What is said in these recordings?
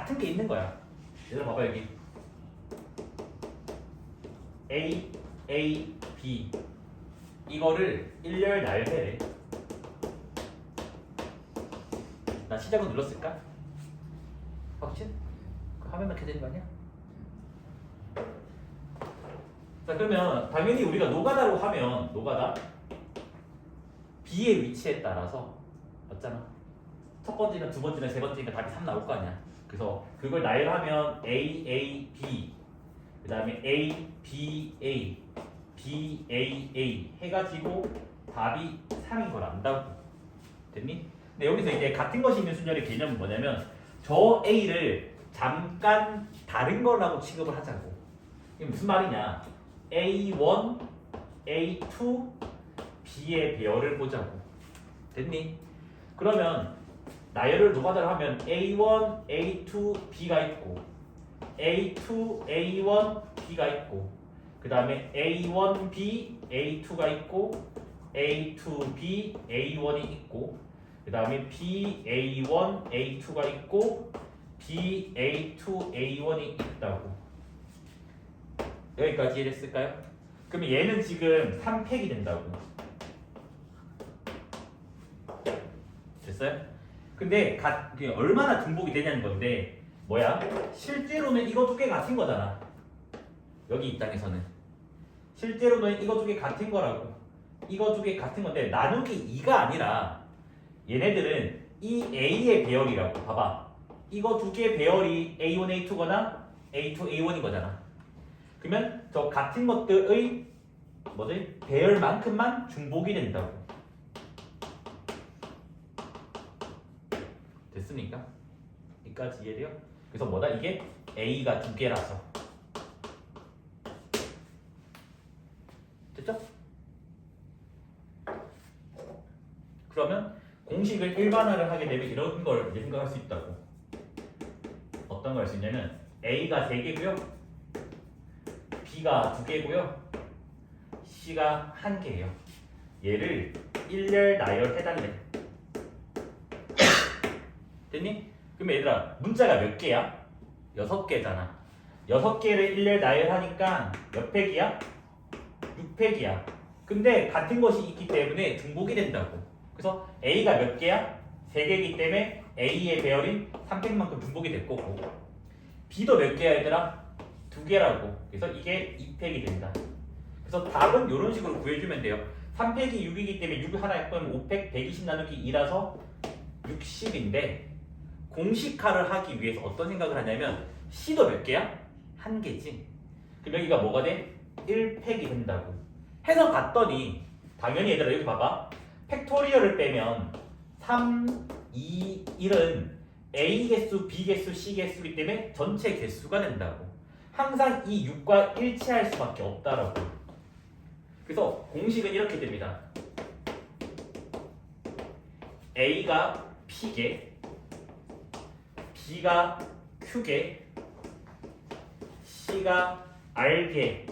같은 게 있는 거야. 얘들아 봐봐 여기 A, A, B 이거를 일렬 나열해. 나 시작은 눌렀을까? 확신? 그 화면만 켜야 되는 거 아니야? 자 그러면 당연히 우리가 노가다로 하면 노가다 B의 위치에 따라서 맞잖아. 첫 번째나 두 번째나 세 번째니까 답이 3 나올 거 아니야. 그래서 그걸 나열하면 A, A, B 그 다음에 A, B, A B, A, A 해가지고 답이 3인 걸 안다고. 됐니? 근데 여기서 이제 같은 것이 있는 순열의 개념은 뭐냐면 저 A를 잠깐 다른 거라고 취급을 하자고. 이게 무슨 말이냐? A1, A2, B의 배열을 보자고. 됐니? 그러면 나열을 노가다를 하면 A1, A2, B가 있고 A2, A1, B가 있고 그 다음에 A1B, A2가 있고 A2B, A1이 있고 그 다음에 B, A1, A2가 있고 B, A2, A1이 있다고. 여기까지 이해됐을까요? 그러면 얘는 지금 3팩이 된다고. 됐어요? 근데 얼마나 중복이 되냐는 건데 뭐야? 실제로는 이거 두 개 같은 거잖아. 여기 입장에서는 실제로는 이거 두 개 같은 거라고. 이거 두 개 같은 건데 나누기 2가 아니라 얘네들은 이 A의 배열이라고. 봐봐. 이거 두 개의 배열이 A1, A2거나 A2, A1인 거잖아. 그러면 저 같은 것들의 뭐지? 배열만큼만 중복이 된다고. 됐습니까? 여기까지 이해돼요? 그래서 뭐다? 이게 A가 두 개라서. 됐죠? 그러면 공식을 일반화를 하게 되면 이런 걸 생각할 수 있다고. 어떤 걸 할 수 있냐면 A가 3개고요 B가 2개고요 C가 1개예요. 얘를 일렬 나열해달래. 됐니? 그럼 얘들아 문자가 몇 개야? 6개잖아. 6개를 일렬 나열하니까 몇 팩이야? 6팩이야. 근데 같은 것이 있기 때문에 중복이 된다고. 그래서 A가 몇 개야? 3개이기 때문에 A의 배열인 3팩만큼 중복이 될 거고 B도 몇 개야 얘들아? 2개라고. 그래서 이게 2팩이 된다. 그래서 답은 이런 식으로 구해주면 돼요. 3팩이 6이기 때문에 6 하나 약분 5팩 120 나누기 2라서 60인데 공식화를 하기 위해서 어떤 생각을 하냐면 C도 몇 개야? 1개지. 그럼 여기가 뭐가 돼? 1팩이 된다고. 해서 봤더니 당연히 얘들아 여기 봐봐. 팩토리얼을 빼면 3, 2, 1은 A 개수, B 개수, C 개수이기 때문에 전체 개수가 된다고. 항상 이 6과 일치할 수밖에 없다라고. 그래서 공식은 이렇게 됩니다. A가 P개, B가 Q개, C가 R개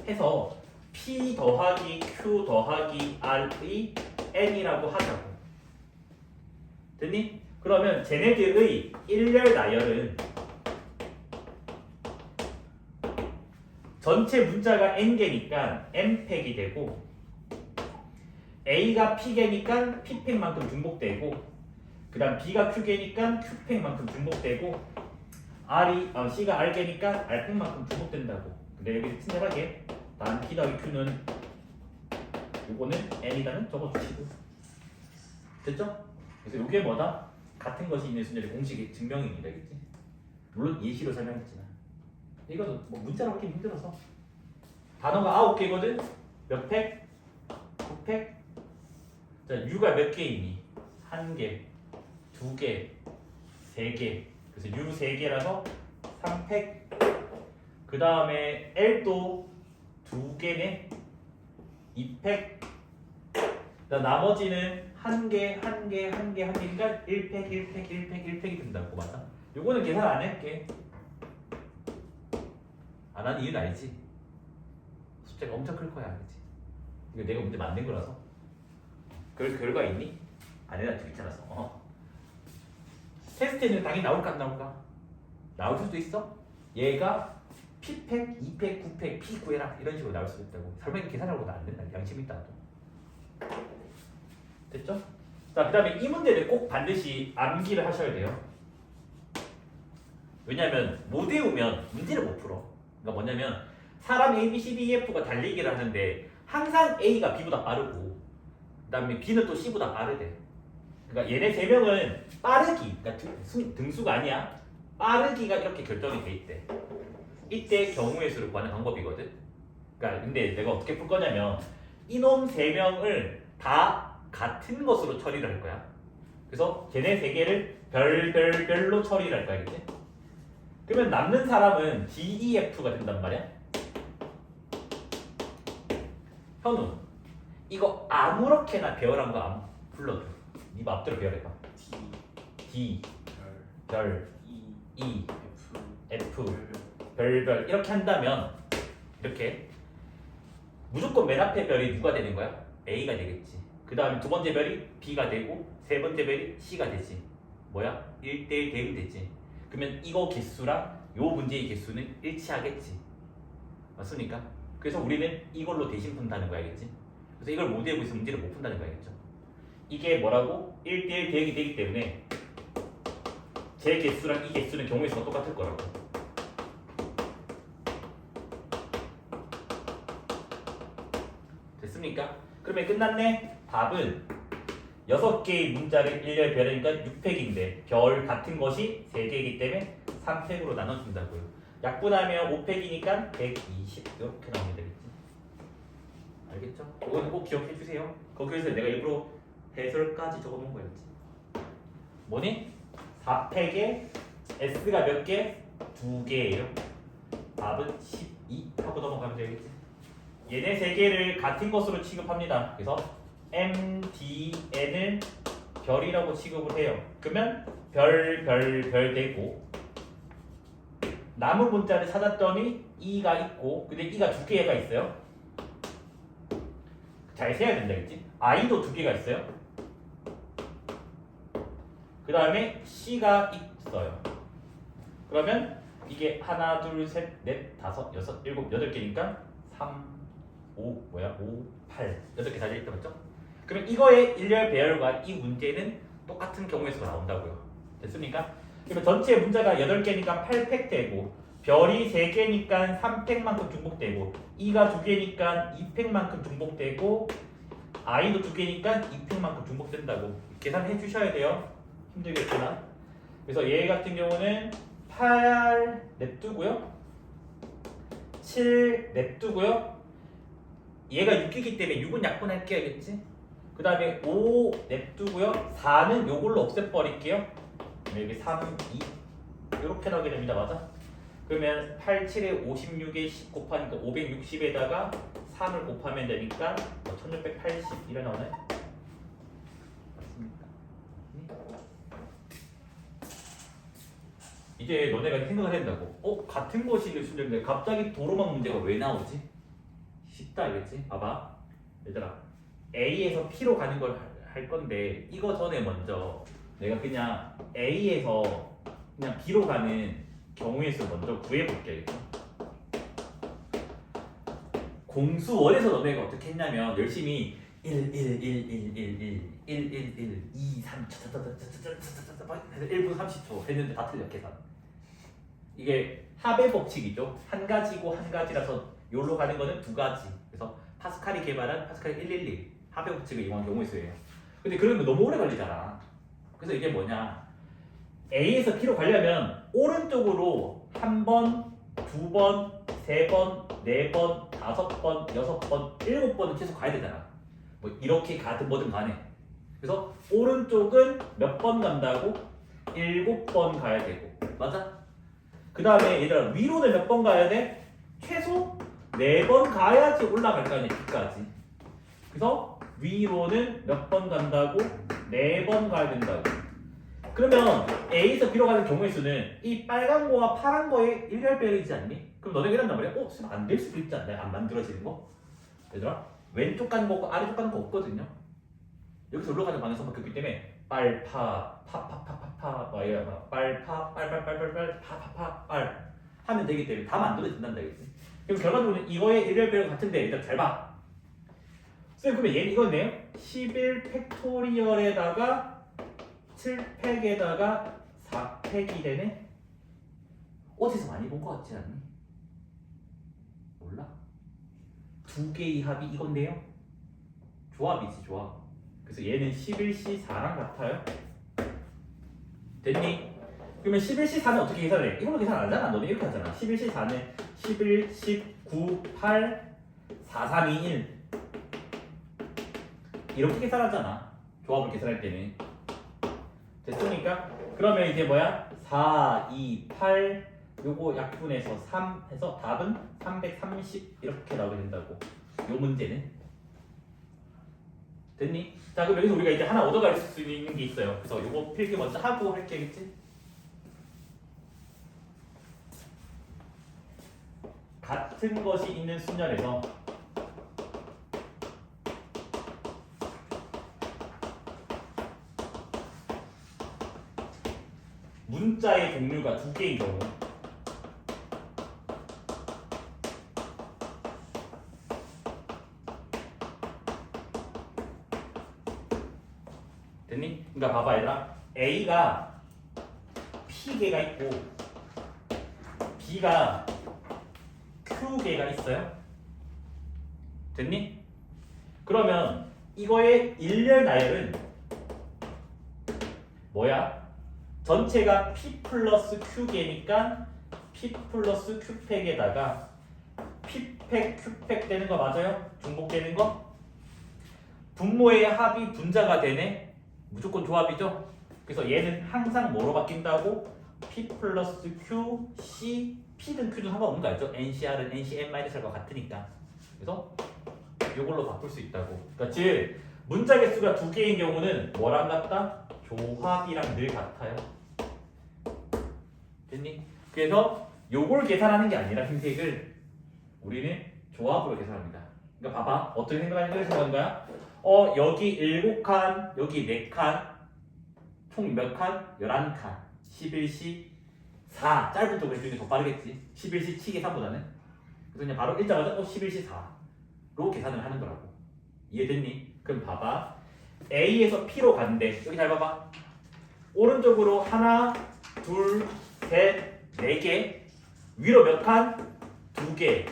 해서 P 더하기 Q 더하기 R의 N이라고 하자고. 됐니? 그러면 쟤네들의 일렬 나열은 전체 문자가 N개니까 N팩이 되고 A가 P개니까 P팩만큼 중복되고 그 다음 B가 Q개니까 Q팩만큼 중복되고 C가 R개니까 R팩만큼 중복된다고. 근데 여기 친절하게 단 P 더하기 Q는 요거는 N이다는 적어주시고. 됐죠? 그래서 이게 뭐다? 같은 것이 있는 순열의 공식의 증명입니다. 그치? 물론 예시로 설명했지만 이거는 뭐 문자로 하기 힘들어서 단어가 9개거든? 몇 팩? 9팩? 자, U가 몇 개이니? 1개, 2개, 3개. 그래서 U 3개라서 3팩. 그 다음에 L도 2개네? 2팩. 나머지는 1개, 1개, 1개, 1개니까 1팩, 1팩, 1팩, 1팩이 된다고. 맞아? 요거는 계산 안 할게. 안 하는 이유는 알지? 숫자가 엄청 클 거야. 알지? 이거 내가 문제 만든 거라서. 그럴 결과 있니? 안 해놔도 귀찮아서. 테스트에는 당연히 나올까 안 나올까? 나올 수도 있어. 얘가 P팩, 2팩, 9팩, P 구해라 이런 식으로 나올 수도 있다고. 설마 계산하고도 안 된다. 양심 있다. 됐죠? 자, 그 다음에 이 문제를 꼭 반드시 암기를 하셔야 돼요. 왜냐하면 못 외우면 문제를 못 풀어. 그러니까 뭐냐면 사람 A, B, C, D, E, F가 달리기를 하는데 항상 A가 B보다 빠르고 그 다음에 B는 또 C보다 빠르대. 그러니까 얘네 세 명은 빠르기, 그러니까 등수가 아니야. 빠르기가 이렇게 결정이 돼 있대. 이때 경우의 수를 구하는 방법이거든. 그러니까 근데 내가 어떻게 풀 거냐면 이놈 세 명을 다 같은 것으로 처리를 할 거야. 그래서 걔네 세 개를 별로 처리를 할 거야, 알겠지? 그러면 남는 사람은 D, E, F가 된단 말이야. 현우, 이거 아무렇게나 배열한 거 불러줘. 네 맘대로 배열해봐. D, 별, E, F, 별 이렇게 한다면 이렇게 무조건 맨 앞에 별이 누가 되는 거야? A가 되겠지. 그 다음에 두 번째 별이 B가 되고 세 번째 별이 C가 되지. 뭐야? 1대1 대응 되지. 그러면 이거 개수랑 요 문제의 개수는 일치하겠지. 맞습니까? 그래서 우리는 이걸로 대신 푼다는 거야, 알겠지? 그래서 이걸 못 외우고 있으면 문제를 못 푼다는 거 알겠죠? 이게 뭐라고? 1대1 대응이 되기 때문에 제 개수랑 이 개수는 경우의 수가 똑같을 거라고. 됐습니까? 그러면 끝났네? 답은 6개의 문자를 일렬 별이니까 6팩인데 별 같은 것이 3개이기 때문에 3팩으로 나눠준다고요. 약분하면 5팩이니까 120 이렇게 나오면 되겠지. 알겠죠? 이거는 꼭 기억해 주세요. 거기에서 내가 일부러 해설까지 적어놓은 거였지. 뭐니? 4팩에 S가 몇 개? 2개예요. 답은 12 하고 넘어가면 되겠지. 얘네 3개를 같은 것으로 취급합니다. 그래서 M, D, N을 별이라고 취급을 해요. 그러면 별 되고 남은 문자를 찾았더니 E가 있고 근데 E가 2개가 있어요. 잘 세야 된다겠지? I도 2개가 있어요. 그 다음에 C가 있어요. 그러면 이게 하나, 둘, 셋, 넷, 다섯, 여섯, 일곱, 8개니까 3, 5, 8 8개 달려 있다 맞죠? 그러면 이거의 일렬 배열과 이 문제는 똑같은 경우의 수가 나온다고요. 됐습니까? 그러면 전체 문자가 8개니까 8팩 되고 별이 3개니까 3팩만큼 중복되고 E가 2개니까 2팩만큼 중복되고 I도 2개니까 2팩만큼 중복된다고 계산해 주셔야 돼요. 힘들겠지만 그래서 얘 같은 경우는 8 냅두고요 7 냅두고요 얘가 6이기 때문에 6은 약분할게요. 알겠지? 그 다음에 5 냅두고요 4는 요걸로 없애버릴게요. 여기 3, 2 이렇게 나오게 됩니다. 맞아? 그러면 8, 7에 56에 10 곱하니까 560에다가 3을 곱하면 되니까 1680 이래 나오나요? 맞습니까? 이제 너네가 생각을 한다고. 같은 것이 수준인데 갑자기 도로망 문제가 왜 나오지? 쉽다 알겠지? 봐봐 얘들아 A에서 P로 가는 걸 할 건데 이거 전에 먼저 내가 그냥 A에서 그냥 B로 가는 경우의 수 먼저 구해볼게. 알겠죠? 공수원에서 너네가 어떻게 했냐면 열심히 1, 1, 1, 1, 1, 1, 1, 1, 1, 2, 3, 1분 30초 했는데 다 틀려 계산. 이게 합의 법칙이죠. 한 가지고 한 가지라서 여기로 가는 거는 두 가지. 그래서 파스칼이 개발한 파스칼 111 합의 법칙을 이용한 경우의 수예요. 근데 그러면 너무 오래 걸리잖아. 그래서 이게 뭐냐? A에서 B로 가려면 오른쪽으로 한 번, 두 번, 세 번, 네 번, 5번, 6번, 7번은 계속 가야 되잖아. 뭐 이렇게 가든 뭐든 간에. 그래서 오른쪽은 몇 번 간다고? 7번 가야 되고. 맞아? 그 다음에 얘들아 위로는 몇 번 가야 돼? 최소 4번 가야지 올라갈 거 아니야 B까지. 그래서 위로는 몇 번 간다고? 4번 가야 된다고. 그러면 A에서 B로 가는 경우의 수는 이 빨간 거와 파란 거의 일렬배열이지 않니? 그럼 너네가 이런단 말이야? 안 될 수도 있지 않나요? 안 만들어지는 거? 얘들아 왼쪽 가는 거고 아래쪽 가는 거 없거든요. 여기서 올라가는 방향성밖에 없기 때문에 빨파파파파파파 막 이래 막 빨파 빨빨빨빨빨 파파파 빨 하면 되기 때문에 다 만들어진단다 그지? 그럼 결과적으로 이거의 일렬배랑 같은데 일단 잘 봐. 쌤 그러면 얘는 이거네요. 11 팩토리얼에다가 7팩에다가 4팩이 되네. 어디서 많이 본 것 같지 않니? 몰라? 두 개의 합이 이건데요. 조합이지 조합. 그래서 얘는 11C4랑 같아요. 됐니? 그러면 11C4는 어떻게 계산해? 이걸로 계산 안 하잖아. 너네 이렇게 하잖아. 11C4는 11, 19, 8, 4, 3, 2, 1 이렇게 계산하잖아. 조합을 계산할 때는. 됐습니까? 그러면 이제 뭐야? 4, 2, 8 요거 약분해서 3 해서 답은 330 이렇게 나오게 된다고. 요 문제는. 됐니? 자 그럼 여기서 우리가 이제 하나 얻어갈 수 있는 게 있어요. 그래서 요거 필기 먼저 하고 할게겠지? 같은 것이 있는 순열에서 문자의 종류가 두 개인 경우 됐니? 그러니까 봐봐 얘들아 A가 P개가 있고 B가 Q개가 있어요. 됐니? 그러면 이거의 일렬 나열은 뭐야? 전체가 P 플러스 Q개니까 P 플러스 Q팩에다가 P팩, Q팩 되는 거 맞아요? 중복되는 거? 분모의 합이 분자가 되네? 무조건 조합이죠? 그래서 얘는 항상 뭐로 바뀐다고? P 플러스 Q, C, P든 Q든 상관없는 거 알죠? NCR은 NCN-R과 같으니까. 그래서 이걸로 바꿀 수 있다고. 그러니까 즉 문자 개수가 두 개인 경우는 뭐랑 같다? 조합이랑 늘 같아요. 됐니? 그래서 요걸 계산하는 게 아니라 흰색을 우리는 조합으로 계산합니다. 그러니까 봐봐. 어떻게 생각하는 거야? 생각하는 거야? 여기 7칸, 여기 4칸, 총 몇 칸? 11칸. 11C 4. 짧은 쪽으로 해주는 게 더 빠르겠지. 11C 치기 3보다는. 그래서 그냥 바로 읽자마자 11C 4로 계산을 하는 거라고. 이해됐니? 그럼 봐봐. A에서 P로 가는데 여기 잘 봐봐. 오른쪽으로 하나, 둘, 셋, 4개. 위로 몇 칸? 2개.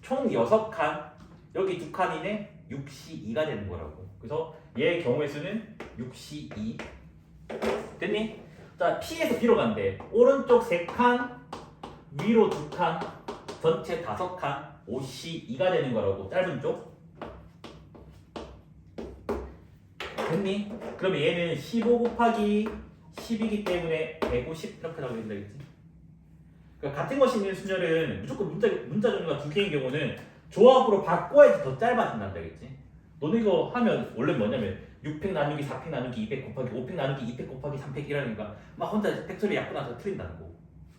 총 6칸. 여기 2칸이네. 6C2가 되는 거라고. 그래서 얘의 경우의 수는 6C2. 됐니? 자, P에서 B로 간대. 오른쪽 3칸, 위로 2칸, 전체 5칸, 5C2가 되는 거라고. 짧은 쪽. 됐니? 그러면 얘는 15 곱하기 10이기 때문에 150 이렇게 나오게 된다겠지? 그러니까 같은 것이 있는 순열은 무조건 문자 종류가 두 개인 경우는 조합으로 바꿔야지 더 짧아진다겠지? 너는 이거 하면 원래 뭐냐면 6팩 나누기 4팩 나누기 2팩 곱하기 5팩 나누기 2팩 곱하기 3팩 이라니까 막 혼자 팩토리 약분해서 틀린다는 거.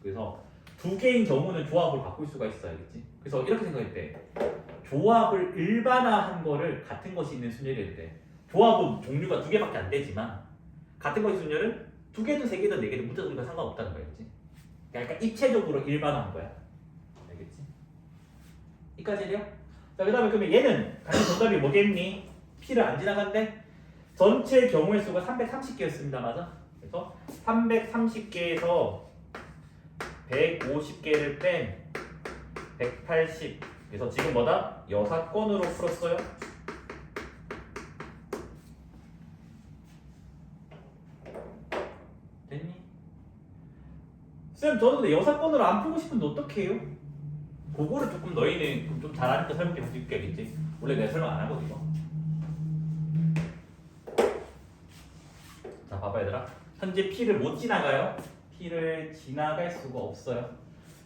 그래서 두 개인 경우는 조합을 바꿀 수가 있어야겠지? 그래서 이렇게 생각했대. 조합을 일반화한 거를 같은 것이 있는 순열이 돼. 조합은 종류가 두 개밖에 안 되지만 같은 것이 순열은 두 개든 세 개든 네 개든 문자 종류가 상관없다는 거겠지? 그러니까 입체적으로 일반화한 거야. 알겠지? 이까지 해요? 자, 그 다음에 그러면 얘는 같은 정답이 뭐겠니? P를 안 지나간대? 전체 경우의 수가 330개였습니다. 맞아? 그래서 330개에서 150개를 뺀 180. 그래서 지금 뭐다? 6건으로 풀었어요. 됐니? 쌤, 저는 근데 6건으로 안 풀고 싶은데 어떻게 해요? 그거를 조금 너희는 좀 잘하니까 설명해 줄게 알겠지? 원래 내가 설명 안 하거든 이거. 자, 봐봐 얘들아. 현재 P를 못 지나가요. P를 지나갈 수가 없어요.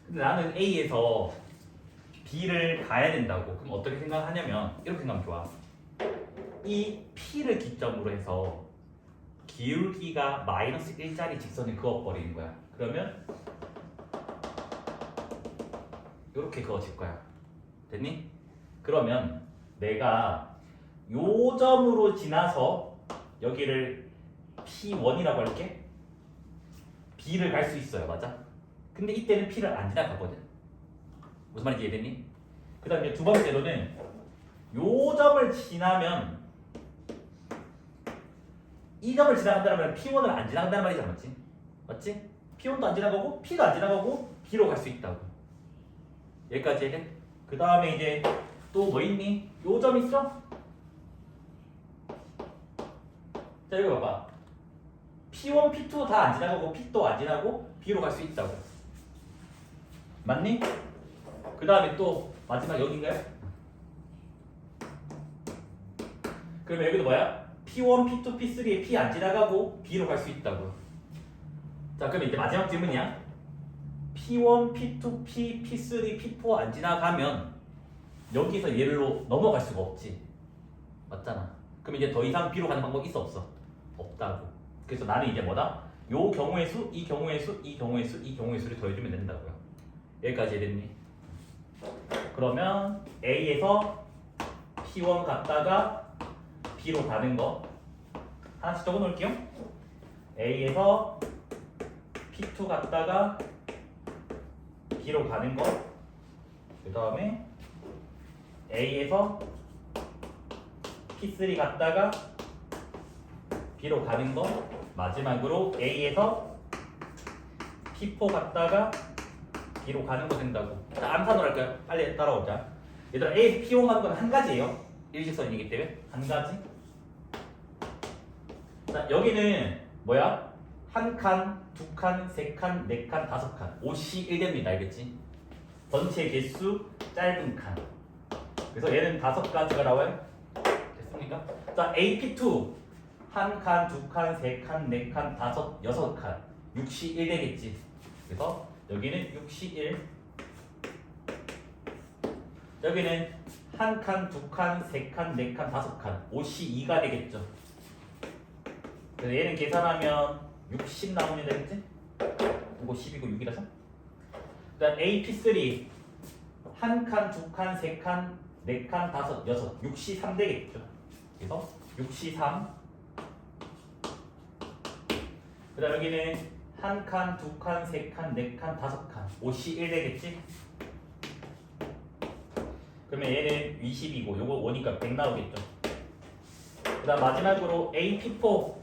근데 나는 A에서 B를 가야 된다고. 그럼 어떻게 생각하냐면 이렇게 생각하면 좋아. 이 P를 기점으로 해서 기울기가 마이너스 1짜리 직선을 그어버리는 거야. 그러면 이렇게 그어질 거야. 됐니? 그러면 내가 요 점으로 지나서 여기를 P1이라고 할게. B를 갈 수 있어요. 맞아? 근데 이때는 P를 안 지나가거든. 무슨 말인지 이해되니? 그 다음에 두 번째로는 요 점을 지나면 이 점을 지나간다면 P1을 안 지나간다는 말이잖아. 맞지? 맞지? P1도 안 지나가고 P도 안 지나가고 B로 갈 수 있다고. 여기까지 해. 그 다음에 이제 또 뭐 있니? 요 점 있어? 자 이거 봐봐. P1, P2 다 안 지나가고 P도 안 지나고 B로 갈 수 있다고. 맞니? 그 다음에 또 마지막 여기인가요? 그러면 여기도 뭐야? P1, P2, P3에 P 안 지나가고 B로 갈 수 있다고. 자 그러면 이제 마지막 질문이야. P1, P2, P, P3, P4 안 지나가면 여기서 얘로 넘어갈 수가 없지. 맞잖아. 그럼 이제 더 이상 B로 가는 방법이 있어 없어? 없다고. 그래서 나는 이제 뭐다? 요 경우의 수, 이 경우의 수, 이 경우의 수, 이 경우의 수를 더해주면 된다고요. 여기까지 됐니? 그러면 A에서 P1 갔다가 B로 가는 거 하나씩 적어 놓을게요. A에서 P2 갔다가 B로 가는 거. 그 다음에 A에서 P3 갔다가 B로 가는 거. 마지막으로 A에서 P4 갔다가 B로 가는 거 된다고. 자, 암산으로 할까요? 빨리 따라오자. 얘들아, A에서 P1 가는 건 한 가지예요. 일직선이기 때문에 한 가지. 자, 여기는 뭐야? 한 칸, 두 칸, 세 칸, 네 칸, 다섯 칸. 5시 1됩니다. 알겠지? 전체 개수 짧은 칸. 그래서 얘는 다섯 가지가 나와요. 됐습니까? 자, AP2 한 칸, 두 칸, 세 칸, 네 칸, 다섯, 여섯 칸. 6시 1 되겠지. 그래서 여기는 6시 1. 여기는 한 칸, 두 칸, 세 칸, 네 칸, 다섯 칸. 5시 2가 되겠죠. 그래서 얘는 계산하면 60 나오면 되겠지? 이거 10이고 6이라서. 그다음 AP3 한 칸, 두 칸, 세 칸, 네 칸, 다섯, 여섯. 6시 3 되겠죠. 그래서 6시 3. 그다음 여기는 한 칸, 두 칸, 세 칸, 네 칸, 다섯 칸. 5시 1 되겠지? 그러면 얘는 20이고 요거 5니까 100 나오겠죠. 그다음 마지막으로 AP4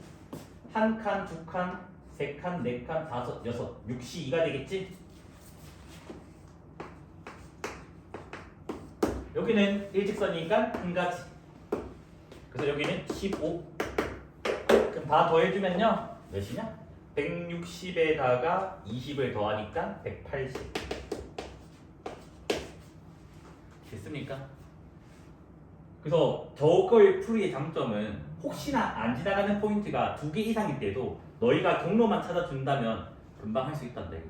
한 칸, 두 칸, 세 칸, 네 칸, 다섯, 여섯. 6시 2가 되겠지? 여기는 일직선이니까 한 가지. 그래서 여기는 15. 그럼 다 더해주면요 몇이냐? 160에다가 20을 더하니까 180. 됐습니까? 그래서 저거의 풀이의 장점은 혹시나 안 지나가는 포인트가 2개 이상일 때도 너희가 경로만 찾아준다면 금방 할 수 있단다 이거지.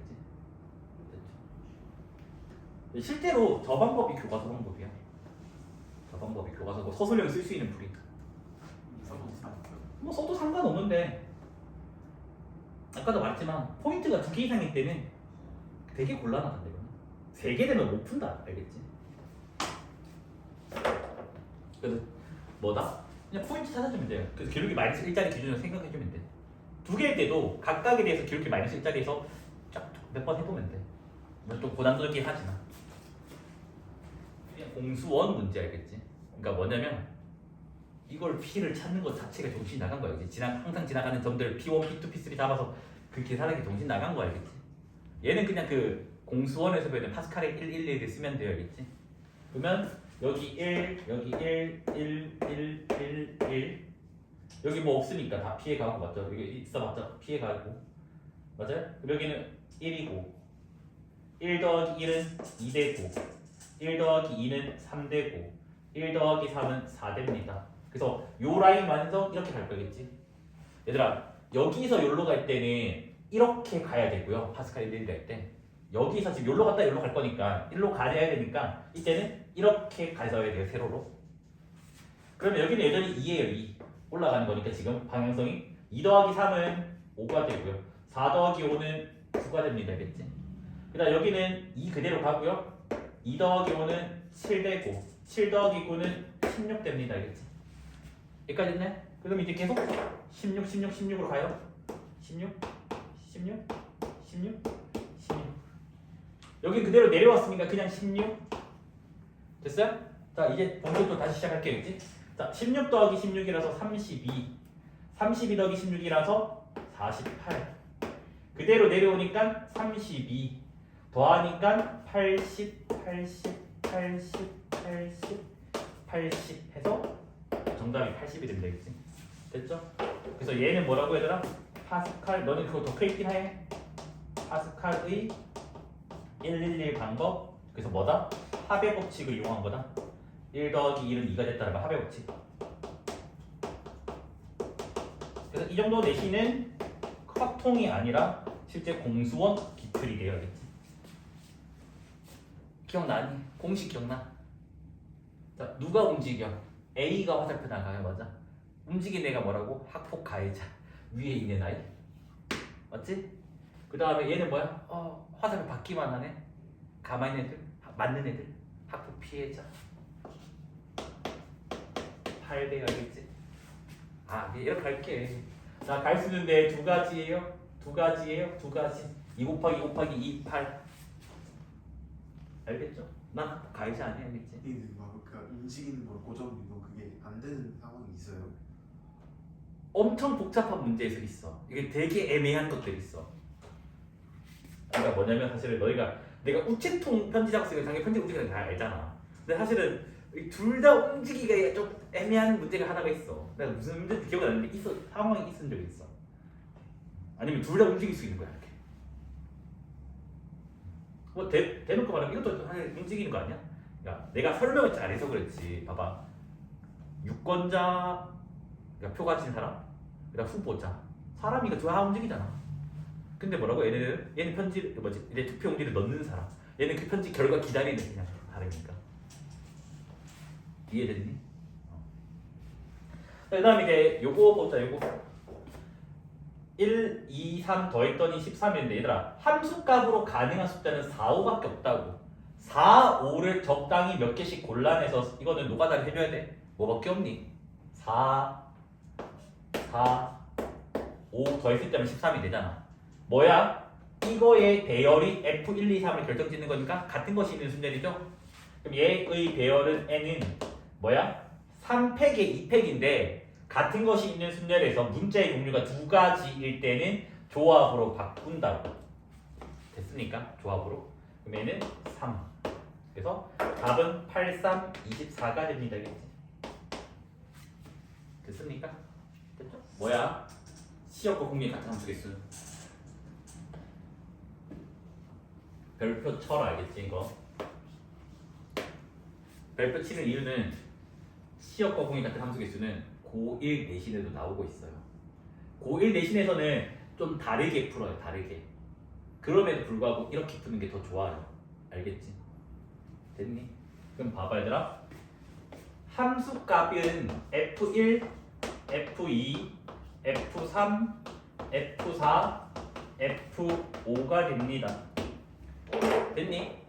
됐죠? 실제로 저 방법이 교과서 방법이야. 저 방법이 교과서고 서술형 쓸 수 있는 풀이. 뭐 써도 상관없는데 아까도 말했지만 포인트가 2개 이상일 때는 되게 곤란하던데 이거는. 3개 되면 못 푼다 알겠지? 그래서 뭐다? 그냥 포인트 찾아주면 돼요. 그래서 기울기 마이너스 1짜리 기준으로 생각해주면 돼. 2개일 때도 각각에 대해서 기울기 마이너스 1짜리에서 쫙 몇 번 해보면 돼. 좀 고난도있긴 하지만 그냥 공수원 문제 알겠지? 그러니까 뭐냐면 이걸 P를 찾는 것 자체가 정신이 나간 거야. 항상 지나가는 점들 P1, P2, P3 잡아서 그 계산하는 게 정신 나간 거 알겠지? 얘는 그냥 그 공수원에서 배우는 파스칼의 111을 쓰면 돼요. 알겠지? 그러면 여기 1, 여기 1, 1, 1, 1, 1 여기 뭐 없으니까 다 피해가고 맞죠? 여기 있어봤자 피해가고 맞아요? 그럼 여기는 1이고 1 더하기 1은 2 되고 1 더하기 2는 3 되고 1 더하기 3은 4 됩니다. 그래서 요 라인 완성 이렇게 갈 거겠지? 얘들아 여기서 여기로 갈 때는 이렇게 가야 되고요. 파스칼 1, 1 갈 때 여기서 지금 여기로 갔다 여기로 갈 거니까 1로 가야 되니까 이때는 이렇게 가져야 돼요. 세로로. 그러면 여기는 여전히 2예요. 2 올라가는 거니까 지금 방향성이 2 더하기 3은 5가 되고요. 4 더하기 5는 9가 됩니다. 알겠지? 그 다음 여기는 2 그대로 가고요. 2 더하기 5는 7 되고 7 더하기 9는 16 됩니다. 알겠지? 여기까지 했네? 그럼 이제 계속 16, 16, 16으로 가요. 16, 16, 16, 16. 여기 그대로 내려왔으니까 그냥 16. 됐어요? 자, 이제 본격도 다시 시작할게요. 그치? 자, 16 더하기 16이라서 32. 32 더하기 16이라서 48. 그대로 내려오니까 32. 더하니까 80, 80, 80, 80, 80 해서 정답이 80이 된다. 그치? 됐죠? 그래서 얘는 뭐라고 얘들아? 파스칼, 너는 그거 더 크게 있긴 해. 파스칼의 111 방법. 그래서 뭐다? 합의 법칙을 이용한 거다. 1 더하기 1은 2가 됐다는 거 합의 법칙. 그래서 이 정도 내시는 확통이 아니라 실제 공수원 기출이 되어야겠지. 기억나니? 공식 기억나? 자, 누가 움직여? A가 화살표 나가요, 맞아? 움직인 애가 뭐라고? 학폭 가해자. 위에 있는 아이. 맞지? 그 다음에 얘는 뭐야? 화살표 받기만 하네. 가만히 있는 애들, 맞는 애들, 학폭 피해자. 8배 알겠지? 이렇게 할게. 자, 갈 수는 데 두 가지예요. 두 가지예요. 두 가지. 2 곱하기 2 곱하기 2, 8. 알겠죠? 난 학폭 가해자 아니야, 알겠지? 그러니까 움직이는 걸 고정해도 그게 안 되는 상황이 있어요. 엄청 복잡한 문제에서 있어. 이게 되게 애매한 것들이 있어. 그러니까 뭐냐면 사실은 내가 우체통 편지 작성을 당연히 편지 움직이는 다 알잖아. 근데 사실은 둘 다 움직이기가 좀 애매한 문제가 하나가 있어. 내가 무슨 문제인지 기억이 안 나는데 상황이 있은 적이 있어. 아니면 둘 다 움직일 수 있는 거야 이렇게. 뭐 대놓고 말하면 이것도 사실 움직이는 거 아니야? 야, 내가 설명을 잘해서 그랬지. 봐봐. 유권자, 그러니까 표 가진 사람, 그다음 후보자. 사람이 이거 다 움직이잖아. 근데 뭐라고? 얘는 편지 이제 투표용지를 넣는 사람. 얘는 그 편지 결과 기다리는 그냥 사람이니까. 이해됐니? 그 다음에 이제 요거 보자. 요거 1, 2, 3 더했더니 13인데 얘들아 함수값으로 가능한 숫자는 4, 5밖에 없다고. 4, 5를 적당히 몇 개씩 골라내서 이거는 노가다를 해줘야 돼. 뭐밖에 없니? 4, 5 더했을 때는 13이 되잖아. 뭐야? 이거의 배열이 F1, 2, 3을 결정짓는 거니까 같은 것이 있는 순열이죠? 그럼 얘의 배열은 N은 뭐야? 3팩에 2팩인데 같은 것이 있는 순열에서 문자의 종류가 두 가지일 때는 조합으로 바꾼다고. 됐습니까? 조합으로. 그럼 얘는 3. 그래서 답은 8, 3, 24가 됩니다. 됐습니까? 됐죠? 뭐야? 시역과 공리의 같은 함수 개수. 별표 쳐라 알겠지 이거? 별표 치는 이유는 시역과 공리 같은 함수 개수는 고1 내신에도 나오고 있어요. 고1 내신에서는 좀 다르게 풀어요. 다르게. 그럼에도 불구하고 이렇게 푸는 게 더 좋아요. 알겠지? 됐니? 그럼 봐봐 얘들아. 함수값은 F1, F2, F3, F4, F5가 됩니다. 됐니?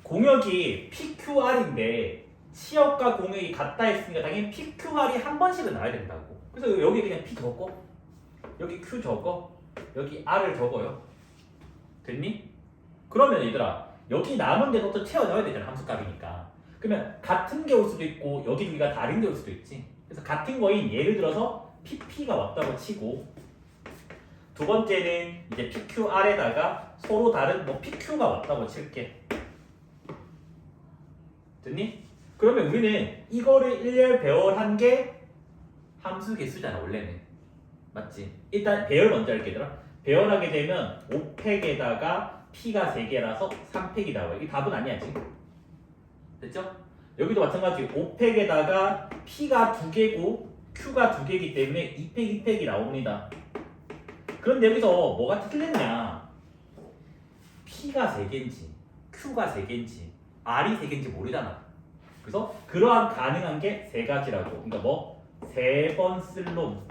공역이 PQR인데 치역과 공역이 같다 했으니까 당연히 PQR이 한 번씩은 나와야 된다고. 그래서 여기 그냥 P 적어, 여기 Q 적어, 여기 R을 적어요. 됐니? 그러면 얘들아 여기 남은 데도 또 채워 넣어야 되잖아. 함수값이니까. 그러면 같은 게 올 수도 있고 여기 두 개가 다른 게 올 수도 있지. 그래서 같은 거인 예를 들어서 PP가 왔다고 치고 두 번째는 이제 PQR에다가 서로 다른 PQ가 왔다고 칠게. 됐니? 그러면 우리는 이거를 일렬 배열한 게 함수 개수잖아 원래는. 맞지? 일단 배열 먼저 할게 얘들아. 배열하게 되면 5팩에다가 P가 3개라서 3팩이 나와요. 이 답은 아니야 지금. 됐죠? 여기도 마찬가지 5팩에다가 P가 2개고 Q가 2개이기 때문에 2팩, 2팩이 나옵니다. 그런데 여기서 뭐가 틀렸냐? P가 3개인지 Q가 3개인지 R이 3개인지 모르잖아. 그래서 그러한 가능한 게 3가지라고. 그러니까 뭐 3번 쓸 놈,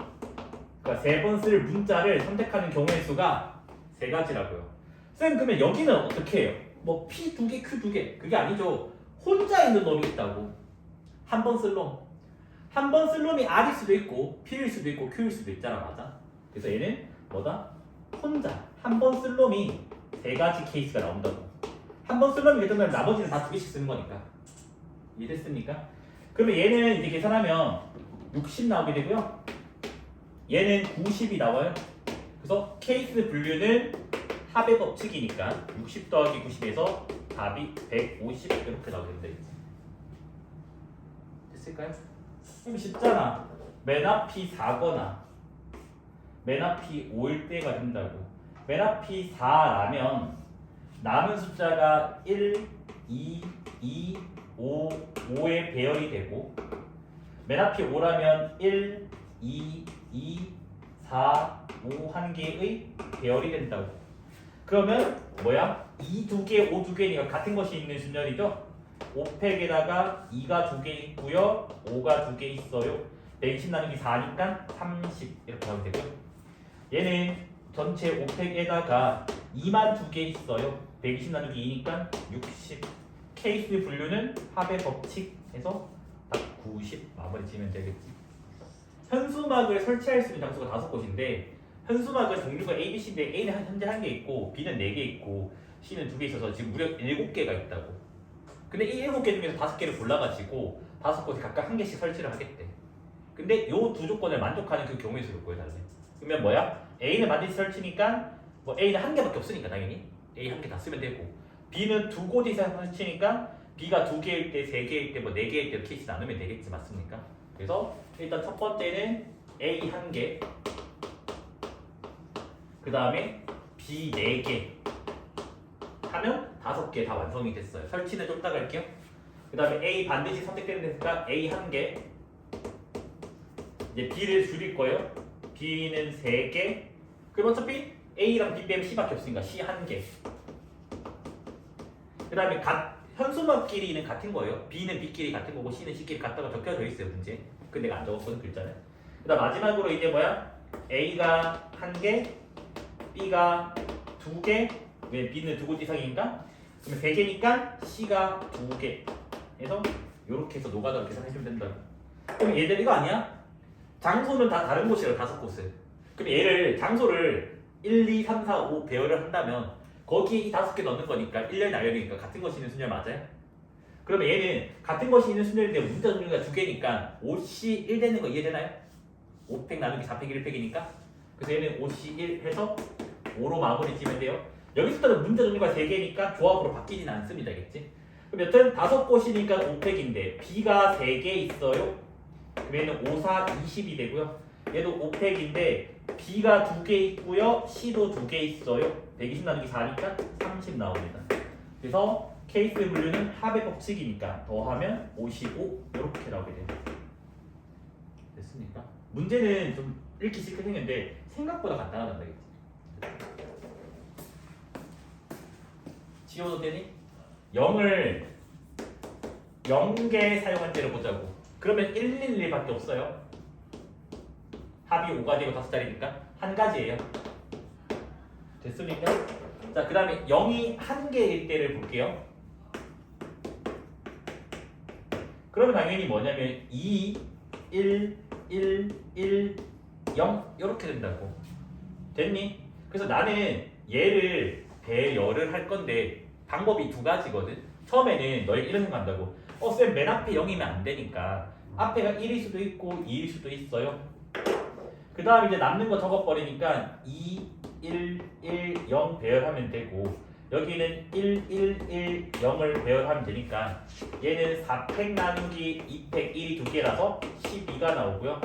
그러니까 3번 쓸 문자를 선택하는 경우의 수가 3가지라고요. 쌤 그러면 여기는 어떻게 해요? 뭐 P 2개, Q 2개 그게 아니죠. 혼자 있는 놈이 있다고. 한 번 쓸 놈. 한 번 쓸 놈이 R일 수도 있고 P일 수도 있고 Q일 수도 있잖아. 맞아? 그래서 얘는 뭐다? 혼자 한 번 쓸 놈이 세 가지 케이스가 나온다고. 한 번 쓸 놈이 됐다면 나머지는 다 두 개씩 쓰는 거니까. 이해됐습니까? 그러면 얘는 이제 계산하면 60 나오게 되고요. 얘는 90이 나와요. 그래서 케이스 분류는 합의 법칙이니까 60 더하기 90에서 답이 150 이렇게 나오게 된다. 됐을까요? 그럼 쉽잖아. 맨 앞이 4거나 맨 앞이 5일 때가 된다고. 맨 앞이 4라면 남은 숫자가 1, 2, 2, 5, 5의 배열이 되고 맨 앞이 5라면 1, 2, 2, 4, 5 한 개의 배열이 된다고. 그러면 뭐야? 2 두 개, 5 두 개니까 같은 것이 있는 순열이죠? 5팩에다가 2가 두 개 있고요. 5가 두 개 있어요. 120 나누기 4니까 30 이렇게 하면 되고요. 얘는 전체 5팩에다가 2만 두 개 있어요. 120 나누기 2니까 60. 케이스 분류는 합의 법칙에서 딱 90 마무리 지으면 되겠지. 현수막을 설치할 수 있는 장소가 5곳인데 현수막은 종류가 A, B, C인데 A는 현재 1개 있고 B는 4개 있고 C는 2개 있어서 지금 무려 7개가 있다고. 근데 이 7개 중에서 5개를 골라가지고 5곳에 각각 1개씩 설치를 하겠대. 근데 요 두 조건을 만족하는 그 경우의 수를 구해달래. 그러면 뭐야? A는 반드시 설치니까 뭐 A는 1개밖에 없으니까 당연히 A 1개 다 쓰면 되고 B는 2곳 이상 설치니까 B가 2개일 때, 3개일 때, 뭐 4개일 때 이렇게 나누면 되겠지. 맞습니까? 그래서 일단 첫 번째는 A 1개, 그 다음에 B 4개 하면 5개 다 완성이 됐어요. 설치는 좀 이따가 할게요. 그 다음에 A 반드시 선택되는 데니까 A 1개, 이제 B를 줄일 거예요. B는 3개. 그럼 어차피 A랑 B 빼면 C밖에 없으니까 C 1개. 그 다음에 현수막끼리는 같은 거예요. B는 B끼리 같은 거고 C는 C끼리 같다고 적혀져 있어요. 문제. 근데 내가 안 적었거든 글자를. 그 다음 마지막으로 이제 뭐야? A가 1개, B가 2개. 왜 B는 2곳 이상이니까? 그러면 3개니까 C가 2개. 해서 이렇게 해서 노가다로 계산해주면 된다. 그럼 얘들 이거 아니야? 장소는 다 다른 곳이에요. 5곳을. 그럼 얘를 장소를 1, 2, 3, 4, 5 배열을 한다면 거기에 이 5개 넣는 거니까 1열 나열이니까 같은 것이 있는 순열 맞아요? 그러면 얘는 같은 것이 있는 순열인데 문자 종류가 2개니까 5C 1 되는 거 이해되나요? 5팩 나누기 4팩 1팩이니까 그래서 얘는 5C 1 해서 5로 마무리 지면 돼요. 여기서부터는 문자 종류가 3개니까 조합으로 바뀌진 않습니다. 알겠지? 그럼 여튼 5곳이니까 5팩인데 B가 3개 있어요. 그럼 얘는 5, 4, 20이 되고요. 얘도 5팩인데 B가 2개 있고요. C도 2개 있어요. 120 나누기 4니까 30 나옵니다. 그래서 케이스 분류는 합의 법칙이니까 더하면 55 이렇게 나오게 됩니다. 됐습니까? 문제는 좀 읽기 쉽게 생겼는데 생각보다 간단하단 말이지. 지워도 되니? 0을 0개 사용한 제를 보자고. 그러면 111밖에 없어요. 합이 5가 되고 5자리니까 한 가지예요. 됐습니까? 자, 그 다음에 0이 한 개일 때를 볼게요. 그러면 당연히 뭐냐면 2, 1, 1, 1, 0 이렇게 된다고. 됐니? 그래서 나는 얘를 배열을 할 건데 방법이 2가지거든. 처음에는 너희 이런 생각한다고. 쌤 맨 앞에 0이면 안 되니까 앞에가 1일 수도 있고 2일 수도 있어요. 그 다음에 이제 남는 거 적어버리니까 2, 1, 1, 0 배열하면 되고 여기는 1, 1, 1, 0을 배열하면 되니까 얘는 4팩 나누기 2팩 1이 2개라서 12가 나오고요.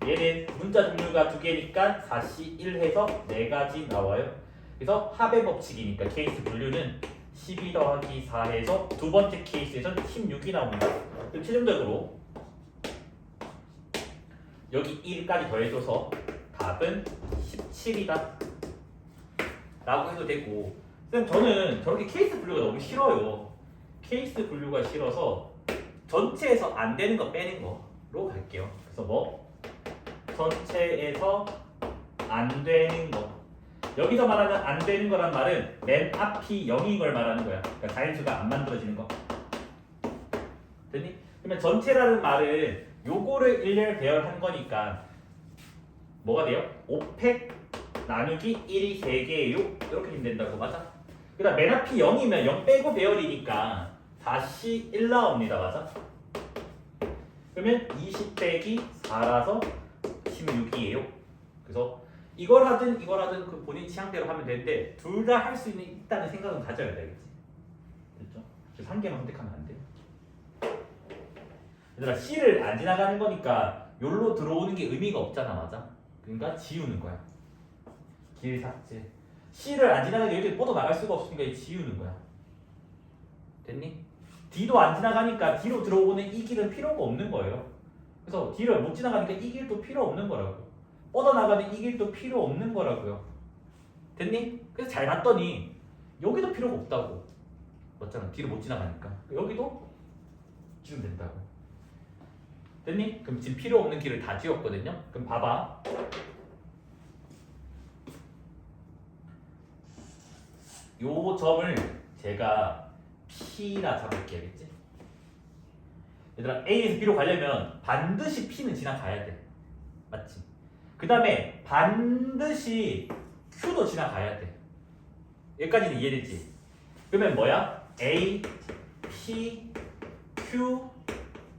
얘는 문자 종류가 2개니까 4C 1 해서 4가지 나와요. 그래서 합의 법칙이니까 케이스 분류는 12 더하기 4 해서 두 번째 케이스에선 16이 나옵니다. 그럼 최종적으로 여기 1까지 더해줘서 답은 17이다 라고 해도 되고. 쌤 저는 저렇게 케이스 분류가 너무 싫어요. 케이스 분류가 싫어서 전체에서 안 되는 거 빼는 거로 갈게요. 그래서 뭐 전체에서 안 되는 거, 여기서 말하는 안 되는 거란 말은 맨 앞이 0인 걸 말하는 거야. 그러니까 자연수가 안 만들어지는 거. 됐니? 그러면 전체라는 말은 요거를 일렬 배열한 거니까 뭐가 돼요? 5팩 나누기 1이 3개예요. 이렇게 되면 된다고. 맞아? 그 다음 맨 앞이 0이면 0 빼고 배열이니까 다시 1 나옵니다. 맞아? 그러면 20 빼기 4라서 16이에요. 그래서 이걸 하든 그 본인 취향대로 하면 되는데 둘 다 할 수 있다는 생각은 가져야 되겠지. 그렇죠? 그래서 한 개만 선택하면 안 돼요. 얘들아 C를 안 지나가는 거니까 여기로 들어오는 게 의미가 없잖아. 맞아? 그러니까 지우는 거야. 길 삭제. C를 안 지나가니까 여기 뻗어 나갈 수가 없으니까 지우는 거야. 됐니? D도 안 지나가니까 D로 들어오는 이 길은 필요가 없는 거예요. 그래서 D를 못 지나가니까 이 길도 필요 없는 거라고. 뻗어나가는 이 길도 필요 없는 거라고요. 됐니? 그래서 잘 봤더니 여기도 필요가 없다고. 맞잖아. D를 못 지나가니까. 여기도 지우면 된다고. 됐니? 그럼 지금 필요 없는 길을 다 지웠거든요. 그럼 봐봐. 요 점을 제가 P라 잡을게요. 알겠지? 얘들아 A에서 B로 가려면 반드시 P는 지나가야 돼. 맞지? 그 다음에 반드시 Q도 지나가야 돼. 여기까지는 이해되지? 그러면 뭐야? A, P, Q,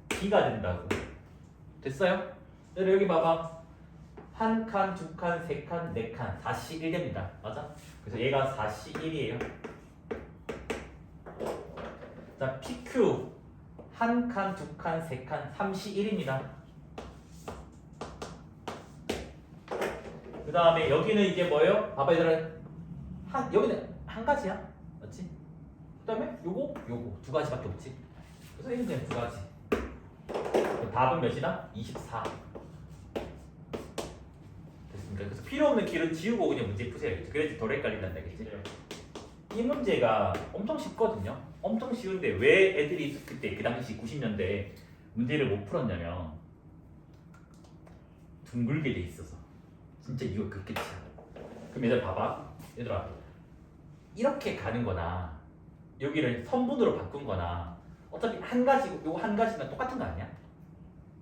B가 된다고. 됐어요? 여기 봐봐. 한 칸, 두 칸, 세 칸, 네 칸, 4C 1 됩니다. 맞아? 그래서 얘가 4C 1이에요. 자, PQ 한 칸, 두 칸, 세 칸, 3C 1입니다. 그 다음에 여기는 이제 뭐예요? 봐봐 얘들아. 여기는 한 가지야. 맞지? 그 다음에 요거 두 가지밖에 없지. 그래서 얘는 그냥 두 가지. 답은 몇이다? 24. 됐습니다. 그래서 필요 없는 길은 지우고 그냥 문제 푸세요. 그래야지 덜 헷갈린다는 얘기지. 이 문제가 엄청 쉽거든요. 엄청 쉬운데 왜 애들이 그때 그 당시 90년대 문제를 못 풀었냐면 둥글게 돼 있어서. 진짜 이거 그 끝이야. 그럼 얘들 봐봐. 얘들아 이렇게 가는 거나 여기를 선분으로 바꾼 거나 어차피 한 가지고 요거 한 가지는 똑같은 거 아니야?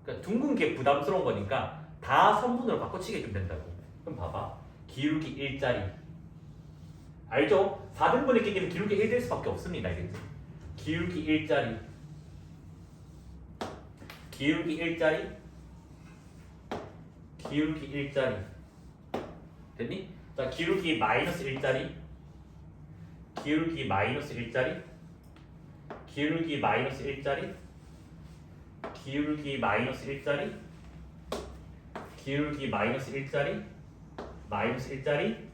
그러니까 둥근 게 부담스러운 거니까 다 선분으로 바꿔치게 좀 된다고. 그럼 봐봐. 기울기 1짜리 알죠? 4등분의 끼기는 기울기 1 될 수밖에 없습니다. 알겠지? 기울기 1짜리 기울기 1짜리 기울기 1짜리 됐니? 자, 기울기 마이너스 1짜리 기울기 마이너스 1짜리 기울기 마이너스 1짜리 기울기 마이너스 1짜리 기울기 마이너스 1짜리 마이너스 1짜리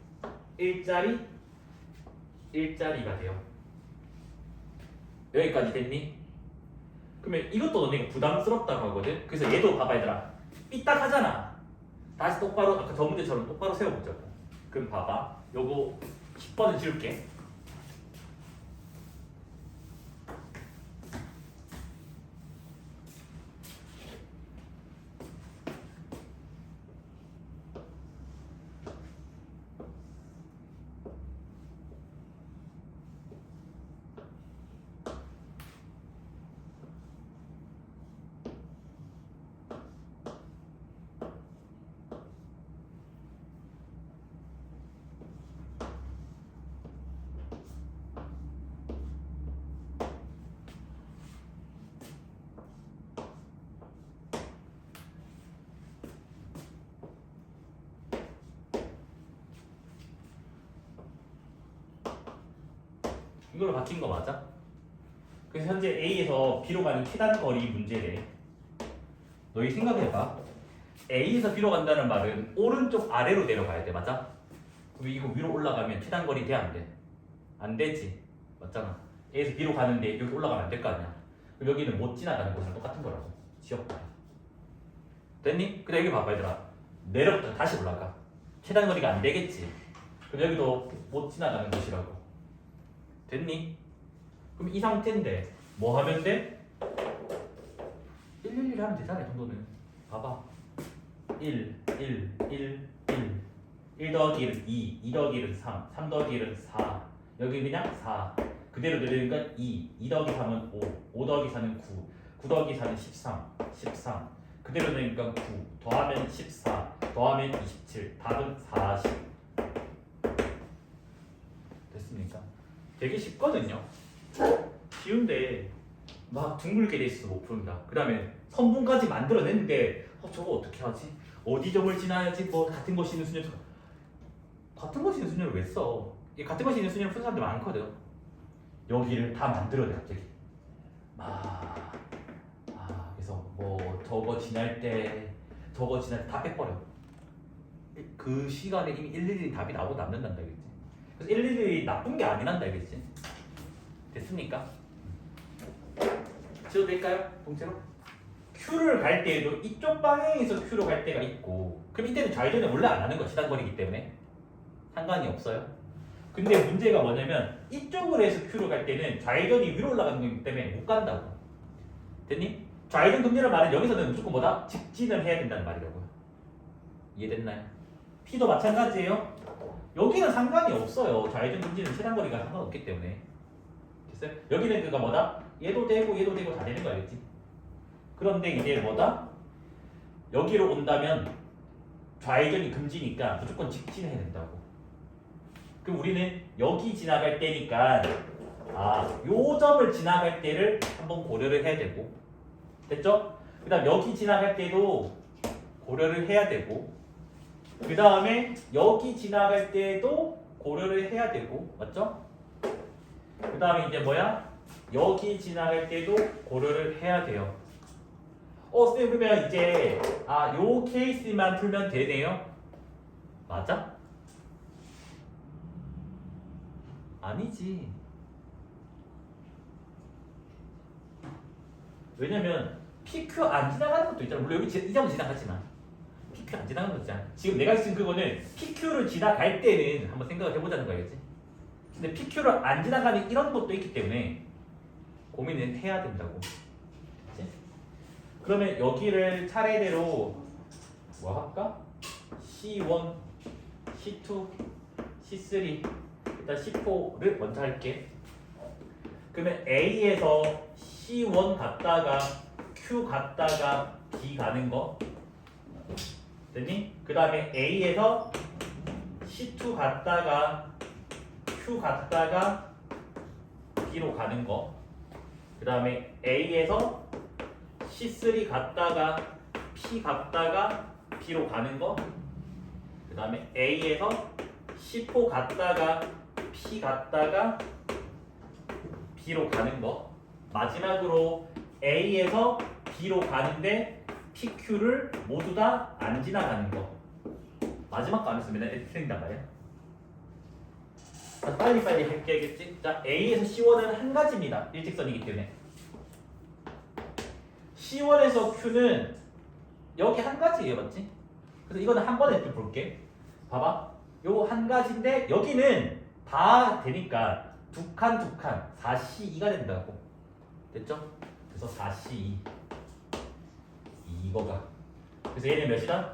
1짜리 1짜리가 돼요. 여기까지 됐니? 그러면 이것도 너네가 부담스럽다고 하거든. 그래서 얘도 봐봐 얘들아 삐딱하잖아. 다시 똑바로 아까 저 문제처럼 똑바로 세워보자고. 그럼 봐봐 요거 10번은 지울게. 이걸로 바뀐 거 맞아? 그래서 현재 A에서 B로 가는 최단 거리 문제래. 너희 생각해봐. A에서 B로 간다는 말은 오른쪽 아래로 내려가야 돼. 맞아? 그럼 이거 위로 올라가면 최단 거리 돼? 안 돼? 안 되지. 맞잖아. A에서 B로 가는데 여기 올라가면 안 될 거 아니야. 그럼 여기는 못 지나가는 곳이랑 똑같은 거라고. 지웠다. 됐니? 근데 여기 봐봐 얘들아. 내려부터 다시 올라가. 최단 거리가 안 되겠지. 그럼 여기도 못 지나가는 곳이라고. 됐니? 그럼 이 상태인데 뭐 하면 돼? 111 하면 되잖아. 이 정도는. 봐봐. 1, 1, 1, 1 1 더하기 1은 2, 2 더하기 1은 3, 3 더하기 1은 4 여기 그냥 4 그대로 내리니까 2, 2 더하기 3은 5, 5 더하기 4는 9 9 더하기 4는 13 그대로 내니까 9 더하면 14 더하면 27 답은 40 됐습니까? 되게 쉽거든요. 쉬운데 막 둥글게 돼 있어서 못 푼다. 그 다음에 선분까지 만들어냈는데 저거 어떻게 하지? 어디 점을 지나야지 뭐 같은 것이 있는 수녀 같은 것이 있는 수녀를 왜 써? 이 같은 것이 있는 수녀를 푸는 사람들 많거든. 여기를 다 만들어내 갑자기. 그래서 뭐 저거 지날 때 다 빼버려. 그 시간에 이미 일일이 답이 나오고 남는단다 알겠지? 그래서 일일이 나쁜 게 아니란다 알겠지? 됐습니까? 지워도 될까요? 통째로? Q를 갈 때에도 이쪽 방향에서 Q로 갈 때가 있고 그럼 이때는 좌회전을 원래 안 하는 거야 시단거리이기 때문에 상관이 없어요. 근데 문제가 뭐냐면 이쪽으로 해서 Q로 갈 때는 좌회전이 위로 올라가는 거기 때문에 못 간다고. 됐니? 좌회전 금지란 말은 여기서는 무조건 뭐다? 직진을 해야 된다는 말이라고요. 이해됐나요? P도 마찬가지예요. 여기는 상관이 없어요. 좌회전 금지는 시단거리가 상관없기 때문에. 됐어요? 여기는 그가 뭐다? 얘도 되고 다 되는 거 알겠지? 그런데 이제 뭐다? 여기로 온다면 좌회전이 금지니까 무조건 직진해야 된다고. 그럼 우리는 여기 지나갈 때니까 요 점을 지나갈 때를 한번 고려를 해야 되고 됐죠? 그 다음 여기 지나갈 때도 고려를 해야 되고 그 다음에 여기 지나갈 때도 고려를 해야 되고 맞죠? 그 다음에 이제 뭐야? 여기 지나갈 때도 고려를 해야 돼요. 선생님 그러면 이제 요 케이스만 풀면 되네요? 맞아? 아니지. 왜냐면 PQ 안 지나가는 것도 있잖아. 물론 여기 이 점은 지나갔지만 PQ 안 지나가는 거 있잖아. 지금 내가 지금 그거는 PQ를 지나갈 때는 한번 생각을 해보자는 거겠지. 근데 PQ를 안 지나가는 이런 것도 있기 때문에 고민을 해야 된다고. 그치? 그러면 여기를 차례대로 뭐 할까? C1, C2, C3 일단 C4를 먼저 할게. 그러면 A에서 C1 갔다가 Q 갔다가 B 가는 거 됐니? 그 다음에 A에서 C2 갔다가 Q 갔다가 B로 가는 거. 그 다음에 A에서 C3 갔다가 P 갔다가 B로 가는 거. 그 다음에 A에서 C4 갔다가 P 갔다가 B로 가는 거. 마지막으로 A에서 B로 가는데 PQ를 모두 다 안 지나가는 거. 마지막 거 안 했으면 맨날 틀린단 말이야. 자, 빨리 할게겠지? 자, A에서 C1은 한 가지입니다. 일직선이기 때문에. C1에서 Q는 여기 한 가지예요, 맞지? 그래서 이거는 한 번에 좀 볼게. 봐봐. 요 한 가지인데 여기는 다 되니까 두 칸 4C2가 된다고. 됐죠? 그래서 4C2 이거가. 그래서 얘는 몇이다?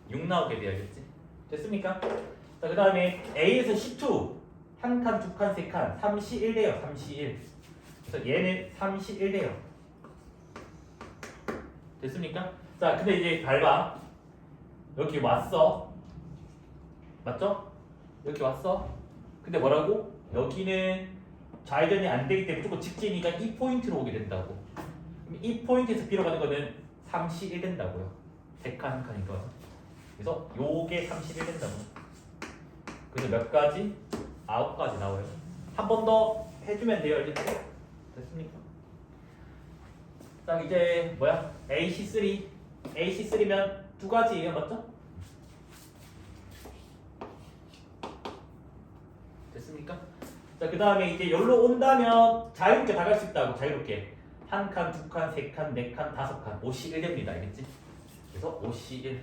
6 나오게 돼야겠지. 됐습니까? 자, 그 다음에 A에서 C2 한 칸, 두 칸, 세 칸 3C1 돼요. 3C1. 그래서 얘는 3C1 돼요. 됐습니까? 자, 근데 이제 밟아. 여기 왔어. 맞죠? 여기 왔어. 근데 뭐라고? 여기는 좌회전이 안 되기 때문에 무조건 직진이니까 이 포인트로 오게 된다고. 그럼 이 포인트에서 B로 가는 거는 3C1 된다고요. 3칸 한 칸이니까. 그래서 요게 3C1 된다고. 그래서 몇 가지? 9가지 나와요. 한 번 더 해주면 돼요. 이제 됐습니까? 자, 이제 뭐야? AC3. AC3면 두 가지예요, 맞죠? 됐습니까? 자, 그 다음에 이제 여기로 온다면 자유롭게 다 갈 수 있다고. 자유롭게 한 칸, 두 칸, 세 칸, 네 칸, 5칸 5C1 됩니다. 알겠지? 그래서 5C1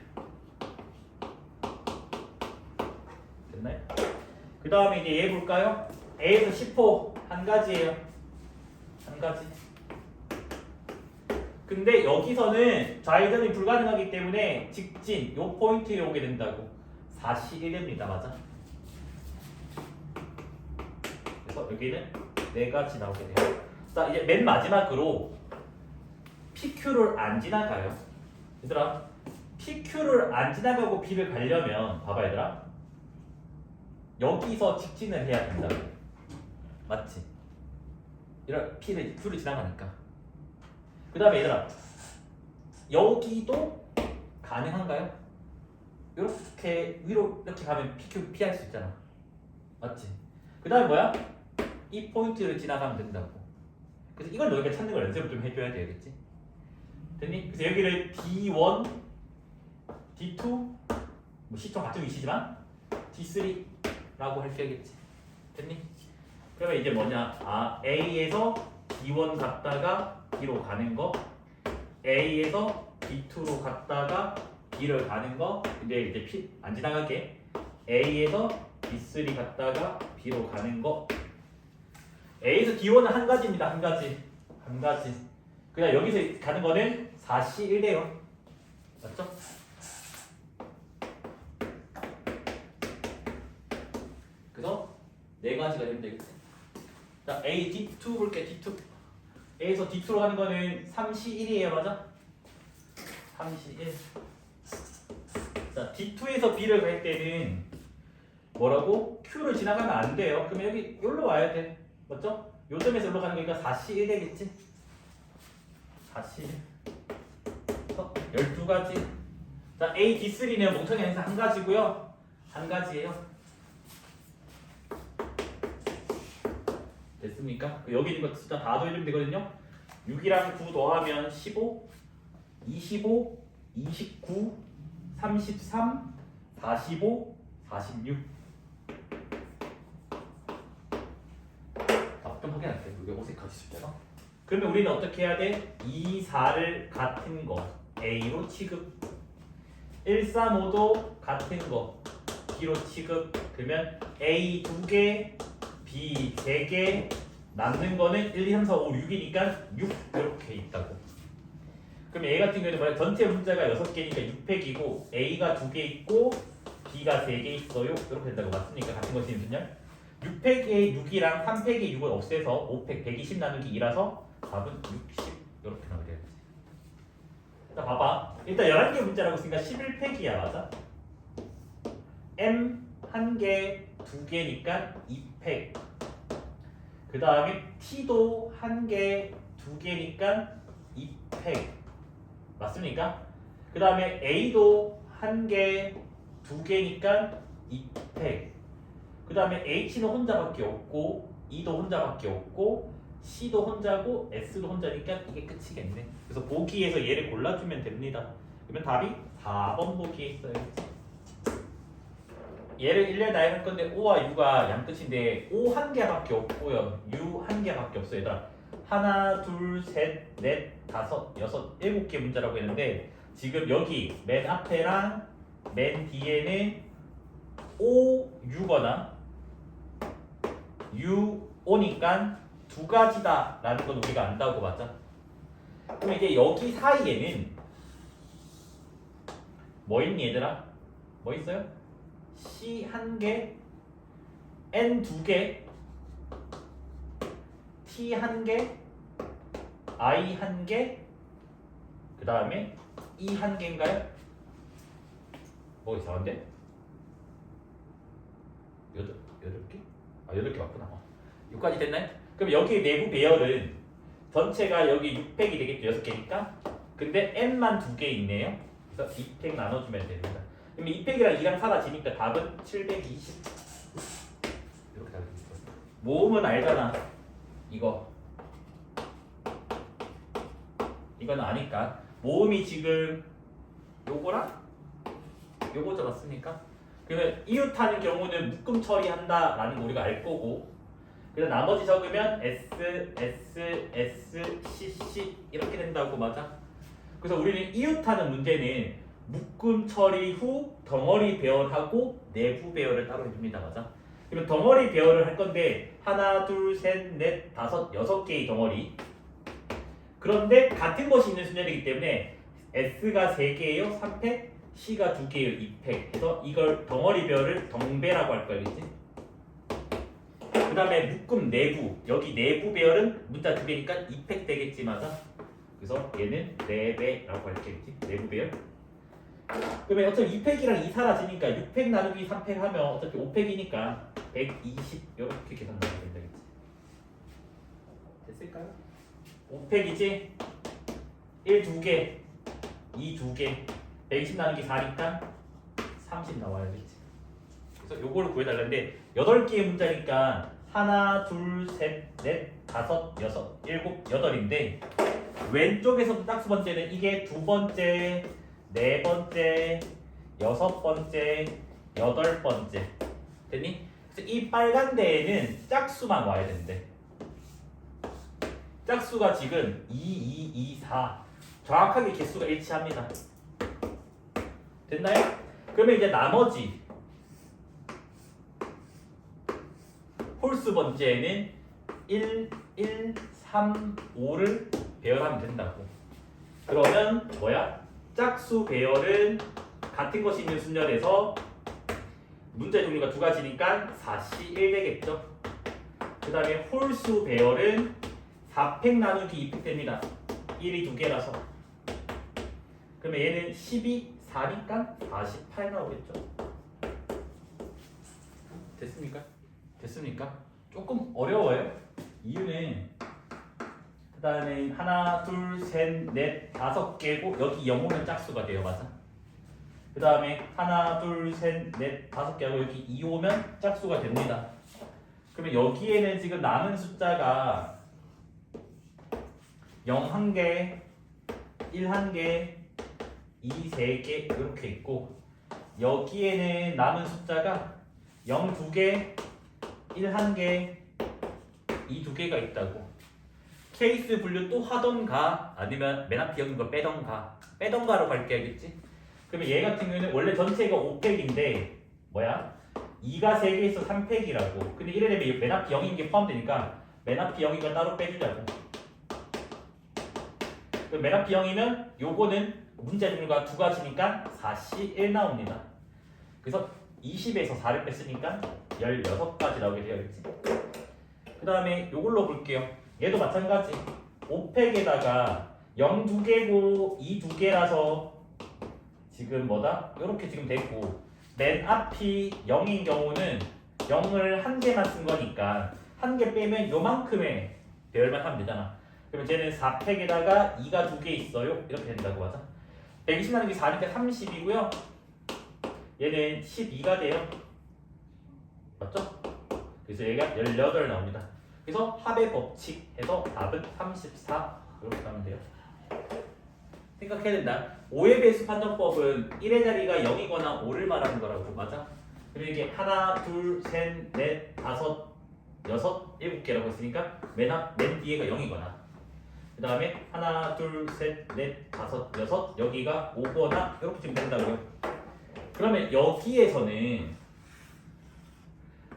됐나요? 그 다음에 이제 얘 볼까요? A에서 10호 한 가지예요. 한 가지. 근데 여기서는 좌회전이 불가능하기 때문에 직진 요 포인트에 오게 된다고. 4C1 됩니다. 맞아? 그래서 여기는 4가지 나오게 돼요. 자, 이제 맨 마지막으로 PQ를 안 지나가요. 얘들아, PQ를 안 지나가고 B를 가려면 봐봐 얘들아, 여기서 직진을 해야 된다고. 맞지? 이런 Q를 지나가니까. 그 다음에 얘들아, 여기도 가능한가요? 이렇게 위로 이렇게 가면 PQ 피할 수 있잖아. 맞지? 그 다음에 뭐야? 이 포인트를 지나가면 된다고. 그래서 이걸 너희가 찾는 걸 연습을 좀 해줘야 되겠지? 됐니? 그래서 여기를 D1, D2, 뭐 시점 같은 위치지만 D3라고 할 수 있겠지? 됐니? 그러면 이제 뭐냐? 아, A에서 D1 갔다가 B로 가는 거, A에서 D2로 갔다가 B를 가는 거, 근데 이제 P 안 지나가게 A에서 D3 갔다가 B로 가는 거. A에서 D1은 한 가지입니다. 한 가지. 그냥 여기서 가는 거는 4C 1대요. 맞죠? 그래서 네 가지가 되면 되겠지. 자, A D2 볼게. D2. A에서 D2로 가는 거는 3C 1이에요. 맞아? 3C 1. 자, D2에서 B를 갈 때는 뭐라고? Q를 지나가면 안 돼요. 그러면 여기 여기로 와야 돼. 맞죠? 요점에서 여기로 가는 거니까 4C 1 되겠지? 4C 1. 12가지. 자, A, D3는 몽땅이 항상 한 가지고요. 한 가지예요. 됐습니까? 여기 있는 거 진짜 다 더해주면 되거든요. 6이랑 9 더하면 15, 25, 29, 33, 45, 46. 답변 확인할게. 이게 어색하지 숫자가. 그러면 우리는 어떻게 해야 돼? 2, 4를 같은 거 A로 취급, 1, 3, 5도 같은 거 B로 취급. 그러면 A 2개, B 3개, 남는 거는 1, 2, 3, 4, 5, 6이니까 6 이렇게 있다고. 그럼 A 같은 경우는 뭐야? 전체 문자가 6개니까 6팩이고 A가 2개 있고 B가 3개 있어요. 이렇게 된다고. 맞습니까? 같은 거 지금은요. 6팩의 6이랑 3팩의 6을 없애서 5팩 120 나누기 2라서 답은 60 이렇게 나오게 되겠지. 자, 봐봐. 일단 11개 문자라고 했으니까 11팩이야. 맞아? M 1개, 2개니까 2팩. 그 다음에 T도 1개, 2개니까 2팩. 맞습니까? 그 다음에 A도 1개, 2개니까 2팩. 그 다음에 H는 혼자밖에 없고 E도 혼자밖에 없고 C도 혼자고 S도 혼자니까 이게 끝이겠네. 그래서 보기에서 얘를 골라주면 됩니다. 그러면 답이 4번 보기에 있어요. 얘를 1년 나이 할 건데 5와 6가 양끝인데 5 한 개밖에 없고요. 6 한 개밖에 없어요. 얘들아. 하나, 둘, 셋, 넷, 다섯, 여섯, 7개 문자라고 했는데 지금 여기 맨 앞에랑 맨 뒤에는 5, 6거나 6, 5니까 두 가지다 라는 건 우리가 안다고 맞죠? 그럼 이제 여기 사이에는 뭐 있니 얘들아? 뭐 있어요? C 1개, N 2개, T 1개, I 1개, 그 다음에 E 1개인가요? 뭐 이상한데? 8개? 아 8개 맞구나. 6까지 됐나요? 그럼 여기 내부 배열은 전체가 여기 6팩이 되겠죠. 6개니까. 근데 N만 2개 있네요. 그래서 2팩 나눠주면 됩니다. 그럼 2팩이랑 2랑 사라지니까 답은 720. 이렇게 답이 있어요. 모음은 알잖아. 이거는 아니까. 모음이 지금 요거랑 요거죠. 맞습니까? 그러면 이웃하는 경우는 묶음 처리한다라는 거 우리가 알 거고, 그래서 나머지 적으면 S, S, S, C, C 이렇게 된다고. 맞아? 그래서 우리는 이웃하는 문제는 묶음 처리 후 덩어리 배열하고 내부 배열을 따로 해줍니다. 맞아? 그러면 덩어리 배열을 할 건데 하나, 둘, 셋, 넷, 다섯, 6개의 덩어리. 그런데 같은 것이 있는 순열이기 때문에 S가 3개예요. 3팩, C가 2개예요. 2팩. 그래서 이걸 덩어리 배열을 덩배라고 할 거야. 그치? 그 다음에 묶음 내부. 여기 내부 배열은 문자 2개니까 2팩 되겠지. 맞아? 그래서 얘는 4배라고 할게겠지. 내부 배열. 그러면 어차피 2팩이랑 2 사라지니까 6팩 나누기 3팩 하면 어차피 5팩이니까 120 이렇게 계산 나오면 된다겠지. 됐을까요? 5팩이지? 1 2개, 2 2개, 120 나누기 4니까 30 나와야겠지. 그래서 요거를 구해달라는데 8개의 문자니까 하나, 둘, 셋, 넷, 다섯, 여섯, 일곱, 여덟인데 왼쪽에서 딱 두 번째는 이게 두 번째, 네 번째, 여섯 번째, 여덟 번째. 됐니? 그래서 이 빨간 데에는 짝수만 와야 된대. 짝수가 지금 2, 2, 2, 4 정확하게 개수가 일치합니다. 됐나요? 그러면 이제 나머지 홀수 번째에는 1, 1, 3, 5를 배열하면 된다고. 그러면 뭐야? 짝수 배열은 같은 것이 있는 순열에서 문자 종류가 두 가지니까 4C 1 되겠죠. 그 다음에 홀수 배열은 4팩 나누기 2팩 됩니다. 1이 두 개라서. 그러면 얘는 12, 4니까 48 나오겠죠. 됐습니까? 됐습니까? 조금 어려워요. 이유는 그 다음에 하나, 둘, 셋, 넷, 5개고 여기 0 오면 짝수가 돼요. 맞아? 그 다음에 하나, 둘, 셋, 넷, 5개하고 여기 2 오면 짝수가 됩니다. 그러면 여기에는 지금 남은 숫자가 0 1개, 1 1개, 2 3개 이렇게 있고 여기에는 남은 숫자가 0 2개, 1 1개, 2 2개가 있다고. 케이스 분류 또 하던가 아니면 맨 앞에 0인 걸 빼던가로 갈게 알겠지? 그러면 얘 같은 경우에는 원래 전체가 5팩인데 뭐야? 2가 3개 있어 3팩이라고. 근데 이래 되면 맨 앞에 0인 게 포함되니까 맨 앞에 0인 걸 따로 빼주자고. 그럼 맨 앞에 0이면 요거는 문제 종류가 두 가지니까 4C 1 나옵니다. 그래서 20에서 4를 뺐으니까 16가지 나오게 되어있지. 그 다음에 요걸로 볼게요. 얘도 마찬가지. 5팩에다가 0 2개고 2 2개라서 지금 뭐다? 요렇게 지금 됐고 맨 앞이 0인 경우는 0을 한 개만 쓴 거니까 한 개 빼면 요만큼의 배열만 하면 되잖아. 그러면 쟤는 4팩에다가 2가 2개 있어요. 이렇게 된다고 하자. 120 나누기 4니까 30이고요. 얘는 12가 돼요. 맞죠? 그래서 얘가 18 나옵니다. 그래서 합의 법칙 해서 답은 34 이렇게 가면 돼요. 생각해야 된다. 5의 배수 판정법은 1의 자리가 0이거나 5를 말하는 거라고. 맞아? 그리고 이게 하나, 둘, 셋, 넷, 다섯, 여섯, 7개라고 했으니까 맨 뒤에가 0이거나 그 다음에 하나, 둘, 셋, 넷, 다섯, 여섯 여기가 5거나 이렇게 지금 된다고요. 그러면 여기에서는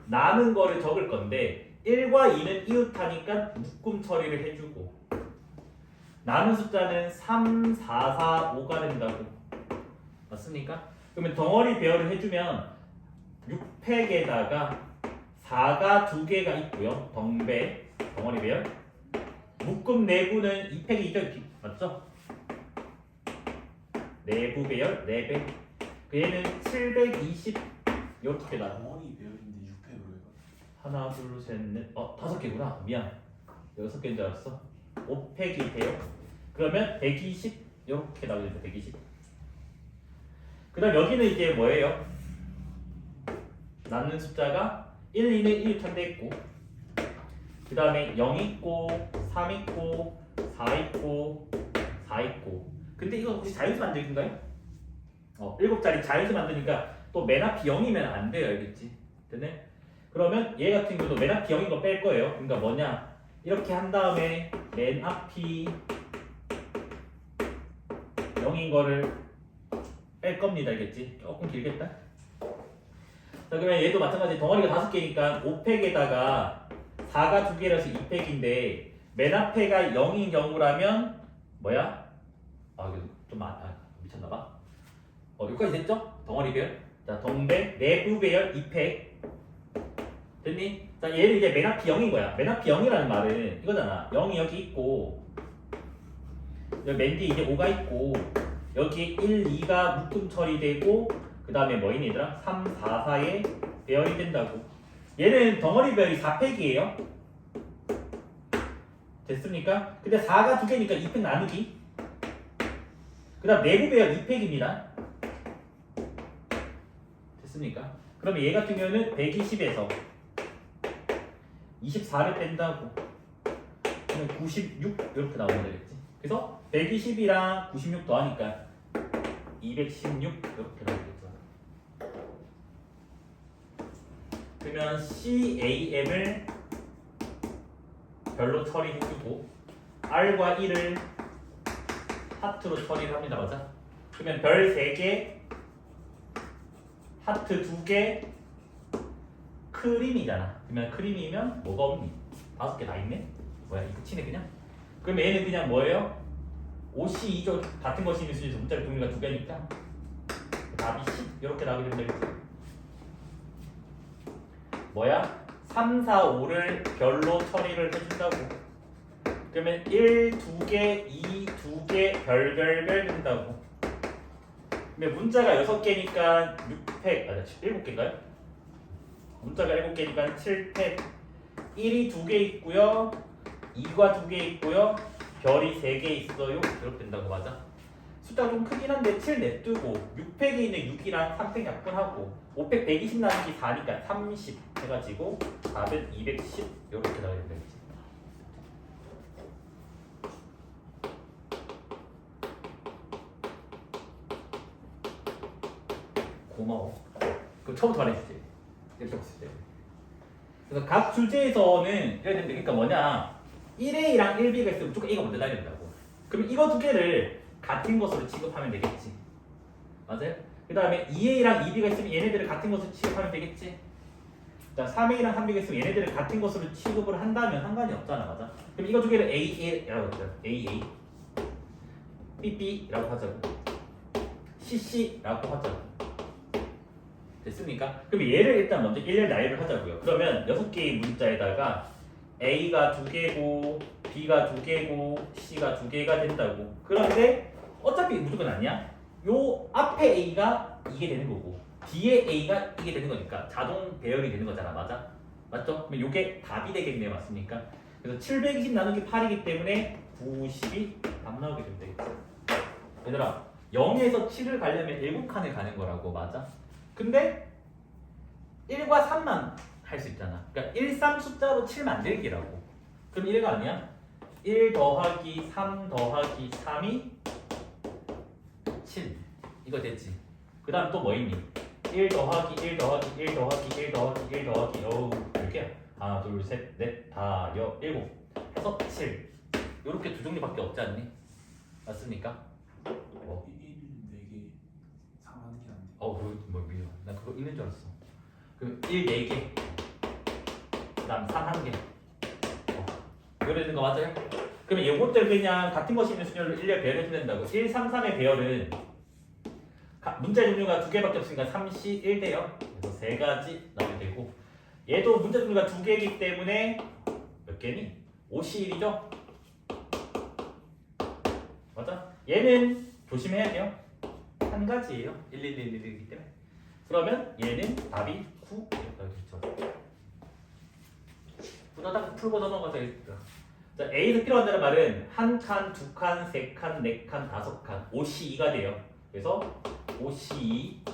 남은 거를 적을 건데 1과 2는 이웃하니까 묶음 처리를 해주고 남은 숫자는 3, 4, 4, 5가 된다고. 맞습니까? 그러면 덩어리 배열을 해주면 6팩에다가 4가 2개가 있고요. 덩배, 덩어리 배열. 묶음 내부는 2팩이죠. 맞죠? 내부 배열 4배. 얘는 720 이렇게 나와. 덩어리 배열인데 6팩으로 해가. 하나, 둘, 셋, 넷. 5개구나. 미안. 6개인 줄 알았어. 5팩이 돼요. 그러면 120 이렇게 나오겠죠. 120. 그다음 여기는 이제 뭐예요? 남는 숫자가 1, 2는 1, 2탄 돼 있고 그 다음에 0 있고 3 있고 4 있고 4 있고 근데 이거 혹시 자연수 만들기인가요? 7자리 자연수 만드니까 또 맨 앞이 0이면 안 돼요. 알겠지? 됐네? 그러면 얘 같은 경우도 맨 앞이 0인 거 뺄 거예요. 그러니까 뭐냐? 이렇게 한 다음에 맨 앞이 0인 거를 뺄 겁니다. 알겠지? 조금 길겠다. 자, 그러면 얘도 마찬가지 덩어리가 5개니까 5팩에다가 4가 2개라서 2팩인데 맨 앞에가 0인 경우라면 뭐야? 이거 좀 미쳤나봐. 여기까지 됐죠? 덩어리 배열. 자, 덩배 내부 배열 2팩. 됐니? 자, 얘는 이제 맨 앞이 0인 거야. 맨 앞이 0이라는 말은 이거잖아. 0이 여기 있고 여기 맨 뒤에 이제 5가 있고 여기에 1, 2가 묶음 처리되고 그 다음에 뭐인 얘들아? 3, 4, 4에 배열이 된다고. 얘는 덩어리 배열이 4팩이에요. 됐습니까? 근데 4가 2개니까 2팩 나누기. 그 다음 내부 배열 2팩입니다. 됐습니까? 그러면 얘 같은 경우는 120에서 24를 뺀다고. 그러면 96 이렇게 나오면 되겠지. 그래서 120이랑 96 더하니까 216 이렇게 나오겠죠. 그러면 CAM을 별로 처리해주고 R과 1을 하트로 처리를 합니다. 맞아? 그러면 별 3개, 하트 2개, 크림이잖아. 그러면 크림이면 뭐가 없니? 5개 다 있네? 뭐야 이 끝이네 그냥? 그럼 얘는 그냥 뭐예요? OC 2조 같은 것이 있는 수준에서 문자의 종류가 2개니까 답이 10 이렇게 나오게 된다. 그치? 뭐야? 3, 4, 5를 별로 처리를 해준다고. 그러면 1, 2개, 2, 2개 별별별 된다고. 근데 문자가 6개니까 6팩, 7개인가요? 문자가 7개니까 7팩. 1이 2개 있고요. 2가 2개 있고요. 별이 3개 있어요. 이렇게 된다고. 맞아? 숫자가 좀 크긴 한데 7 냅두고 6팩에 있는 6이랑 3팩 약분하고 5팩 120 나누기 4니까 30 해가지고 답은 210 이렇게 나와야 된다겠지. 고마워. 그럼 처음부터 말해주지. 이렇게 봤을 때. 그래서 각 주제에서는 이래야 되는데 그러니까 뭐냐 1A랑 1B가 있으면 무조건 A가 먼저 나야 된다고. 그럼 이거 두 개를 같은 것으로 취급하면 되겠지. 맞아요? 그 다음에 2A랑 2B가 있으면 얘네들을 같은 것으로 취급하면 되겠지. 자, 3A랑 3B가 있으면 얘네들을 같은 것으로 취급을 한다면 상관이 없잖아. 맞아? 그럼 이거 두 개를 AA라고 하자. AA BB라고 하자고. CC라고 하자고. 됐습니까? 그럼 얘를 일단 먼저 일렬 나열을 하자고요. 그러면 6개의 문자에다가 A가 2개고 B가 2개고 C가 2개가 된다고. 그런데 어차피 무조건 아니야. 요 앞에 A가 이게 되는 거고 뒤에 A가 이게 되는 거니까 자동 배열이 되는 거잖아. 맞아? 맞죠? 그럼 요게 답이 되겠네요. 맞습니까? 그래서 720 나누기 8이기 때문에 90이 답 나오게 된다. 얘들아 0에서 7을 가려면 7칸을 가는 거라고. 맞아? 근데 1과 3만 할 수 있잖아. 그러니까 1, 3 숫자로 7 만들기라고. 그럼 1가 아니야? 1 더하기 3 더하기 3이 7 이거 됐지. 그 다음 또 뭐 있니? 1 더하기 1 더하기 1 더하기 1 더하기 1 더하기 어우 몇 개야? 하나 둘 셋 넷 다 여 일곱 해서 7 요렇게 두 종류밖에 없지 않니? 맞습니까? 뭐? 1, 4개, 3 하는 게 안 돼. 뭐 미안. 나 그거 읽는 줄 알았어. 그 1, 4개 그 다음 3, 1개 이거 되는 거 맞아요? 그러면 이것들 그냥 같은 것이 있는 순열로 1렬 배열해주면 된다고. 1, 3, 3의 배열은 문자 종류가 2개밖에 없으니까 3C 1대요. 그래서 3가지 나오게 되고 얘도 문자 종류가 2개이기 때문에 몇 개니? 5C 1이죠? 맞아? 얘는 조심해야 돼요. 한 가지예요. 1111이기 때문에. 그러면 얘는 답이 9 이렇게 되죠. 딱 풀고 넘어가서 있다. 자, A에서 필요한다는 말은 한 칸, 두 칸, 세 칸, 네 칸, 다섯 칸, 5C2가 돼요. 그래서 5C2.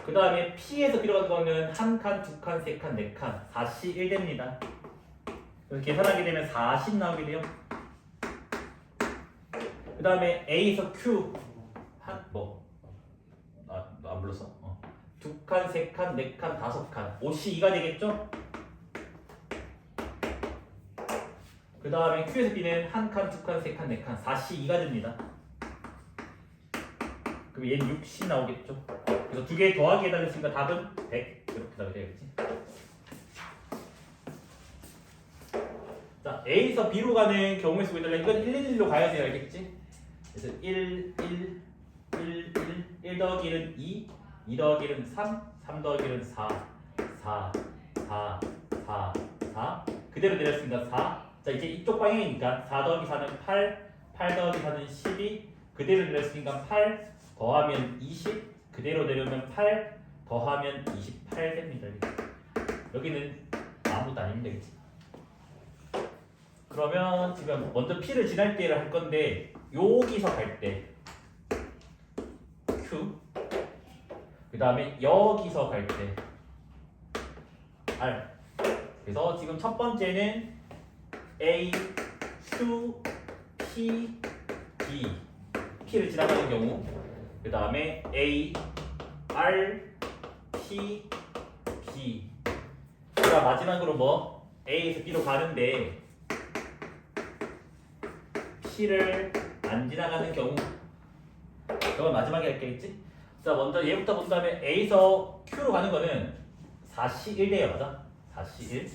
그 다음에 P에서 필요한 거는 한 칸, 두 칸, 세 칸, 네 칸, 4C1 됩니다. 그래서 계산하게 되면 40 나오게 돼요. 그 다음에 A에서 Q 안 불렀어? 두 칸, 세 칸, 네 칸, 다섯 칸, 5C2가 되겠죠? 그 다음에 Q에서 B는 한 칸, 두 칸, 세 칸, 네 칸, 4C2가 됩니다. 그럼 얘는 6C 나오겠죠? 그래서 두 개 더하기 해달랬으니까 답은 100 이렇게 나오게 되겠지. 자, A에서 B로 가는 경우의 수 해달라. 이건 111로 가야 돼요. 알겠지? 그래서 1 더하기 1은 2, 2 더하기 1은 3, 3 더하기 1은 4, 4 그대로 내렸습니다. 4. 자, 이제 이쪽 방향이니까 4 더하기 4는 8, 8 더하기 4는 12 그대로 내렸으니까 8 더하면 20 그대로 내려오면 8 더하면 28 됩니다. 여기는 아무도 아닌데 그치? 그러면 지금 먼저 P를 지날 때를 할 건데 여기서 갈 때 Q 그 다음에 여기서 갈 때 R 그래서 지금 첫 번째는 A, Q, P, D P를 지나가는 경우 그 다음에 A, R, P, B 자 마지막으로 뭐 A에서 B로 가는데 P를 안 지나가는 경우 그건 마지막에 할 게 있지? 자 먼저 얘부터 본 다음에 A에서 Q로 가는 거는 4C1대요 맞아? 4C1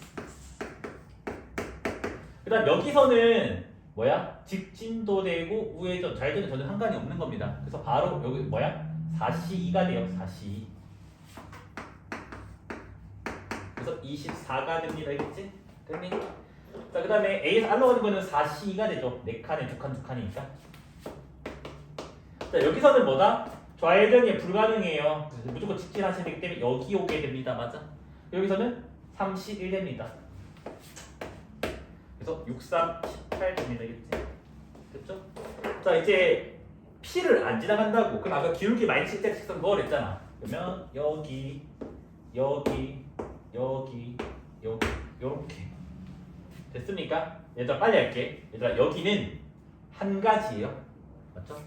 그 다음 여기서는 뭐야? 직진도 되고 우회전, 좌회전은 전혀 상관이 없는 겁니다. 그래서 바로 여기 뭐야? 4C2가 돼요. 4C2 그래서 24가 됩니다. 알겠지? 됐니? 자, 그 다음에 A에서 R로 가는 거는 4C2가 되죠. 4칸에 2칸이니까. 자, 여기서는 뭐다? 좌회전이 불가능해요. 그래서 무조건 직진하셔야 되기 때문에 여기 오게 됩니다. 맞아? 여기서는 31 됩니다. 그래서 6, 3, 18 됩니다. 알겠지? 됐죠? 자, 이제 P를 안 지나간다고. 그럼 아까 기울기 마이너스 1자 직선 그걸 했잖아. 그러면 여기, 여기, 여기, 여기 요렇게 됐습니까? 얘들아 빨리 할게. 얘들아 여기는 한 가지예요. 맞죠?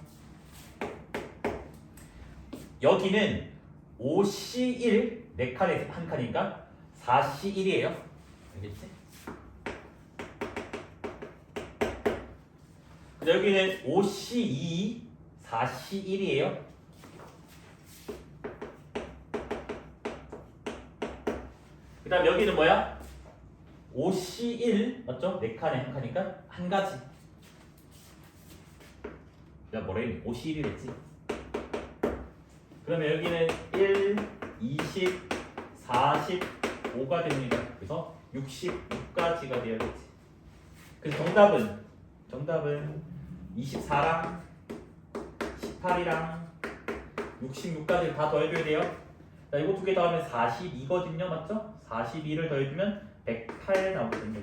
여기는 5C1 4칸에 한 칸이니까 4C1이에요. 알겠지? 여기는 5C2 4C1이에요. 그 다음 여기는 뭐야? 5C1 맞죠? 4칸에 한 칸이니까 한 가지. 야 뭐라 했니? 5C1이랬지. 그러면 여기는 1, 20, 45가 됩니다. 그래서 66까지가 되어야겠지. 그래서 정답은 24랑 18이랑 66까지 다 더해줘야 돼요. 자, 이거 두 개 더하면 42거든요. 맞죠? 42를 더해주면 108 나오거든요.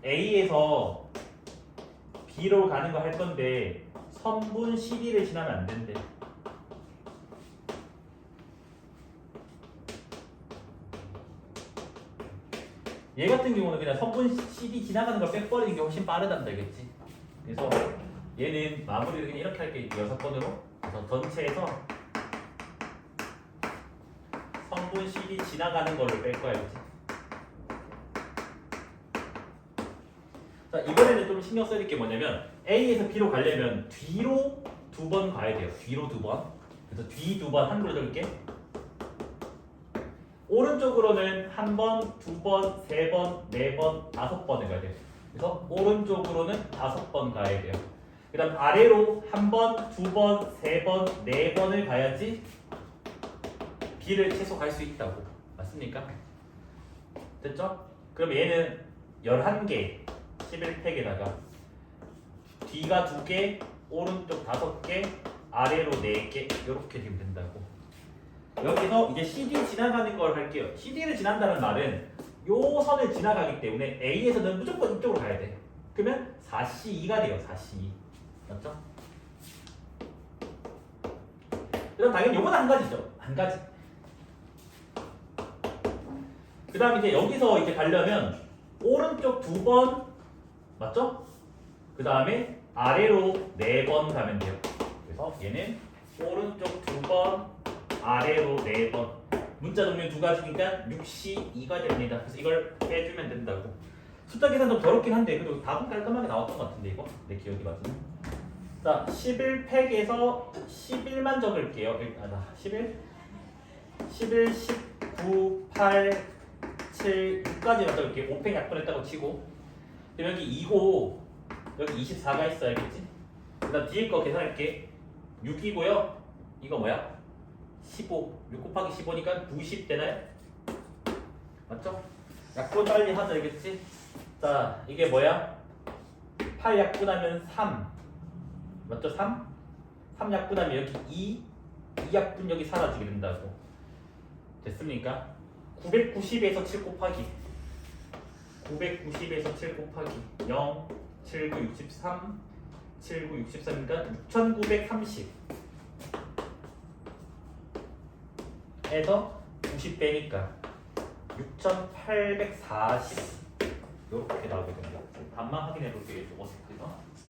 A에서 B로 가는 거 할 건데 선분 CD를 지나면 안 된대. 얘 같은 경우는 그냥 선분 CD 지나가는 걸 빼버리는 게 훨씬 빠르단다, 알겠지? 그래서 얘는 마무리를 그냥 이렇게 할게. 6번으로. 그래서 전체에서 선분 CD 지나가는 거를 뺄 거야, 알겠지? 자, 이번에는 좀 신경 써야 될 게 뭐냐면 A에서 B로 가려면 뒤로 2번 가야 돼요. 뒤로 2번. 그래서 뒤 2번 한글로 적을게. 오른쪽으로는 1번, 2번, 3번, 4번, 5번을 가야 돼요. 그래서 오른쪽으로는 5번 가야 돼요. 그 다음 아래로 1번, 2번, 3번, 4번을 가야지 B를 최소 갈 수 있다고. 맞습니까? 됐죠? 그럼 얘는 11개 11팩에다가 뒤가 2개, 오른쪽 5개, 아래로 4개 이렇게 되면 된다고. 여기서 이제 CD 지나가는 걸 할게요. CD를 지난다는 말은 요 선을 지나가기 때문에 A에서는 무조건 이쪽으로 가야 돼. 그러면 4C2가 돼요. 4C2 맞죠? 그럼 당연히 요건 한 가지죠. 한 가지. 그 다음 이제 여기서 이제 가려면 오른쪽 2번 맞죠? 그 다음에 아래로 4번 가면 돼요. 그래서 얘는 오른쪽 2번 아래로 4번. 문자 종류 2가지니까 6C2가 됩니다. 그래서 이걸 빼주면 된다고. 숫자 계산 좀 더럽긴 한데 그래도 답은 깔끔하게 나왔던 것 같은데 이거 내 기억이 맞으면. 자 11팩에서 11만 적을게요. 11 11, 19, 8, 7, 6까지만 적을게요. 5팩 약분했다고 치고. 그럼 여기 2고 여기 24가 있어 알겠지? 그 다음 뒤에 거 계산할게. 6이고요. 이거 뭐야? 15. 6 곱하기 15니까 90 되나요? 맞죠? 약분 빨리 하자 알겠지? 자 자, 이게 뭐야? 8 약분하면 3 맞죠? 3? 3 약분하면 여기 2 약분 여기 사라지게 된다고. 됐습니까? 990에서 7 곱하기 990에서 7 곱하기 0 7 9 63 7 9 63이니까 6930 에서 90 빼니까 6840 이렇게 나오게 됩니다. 답만 확인해 볼게요. 좀 어색해서.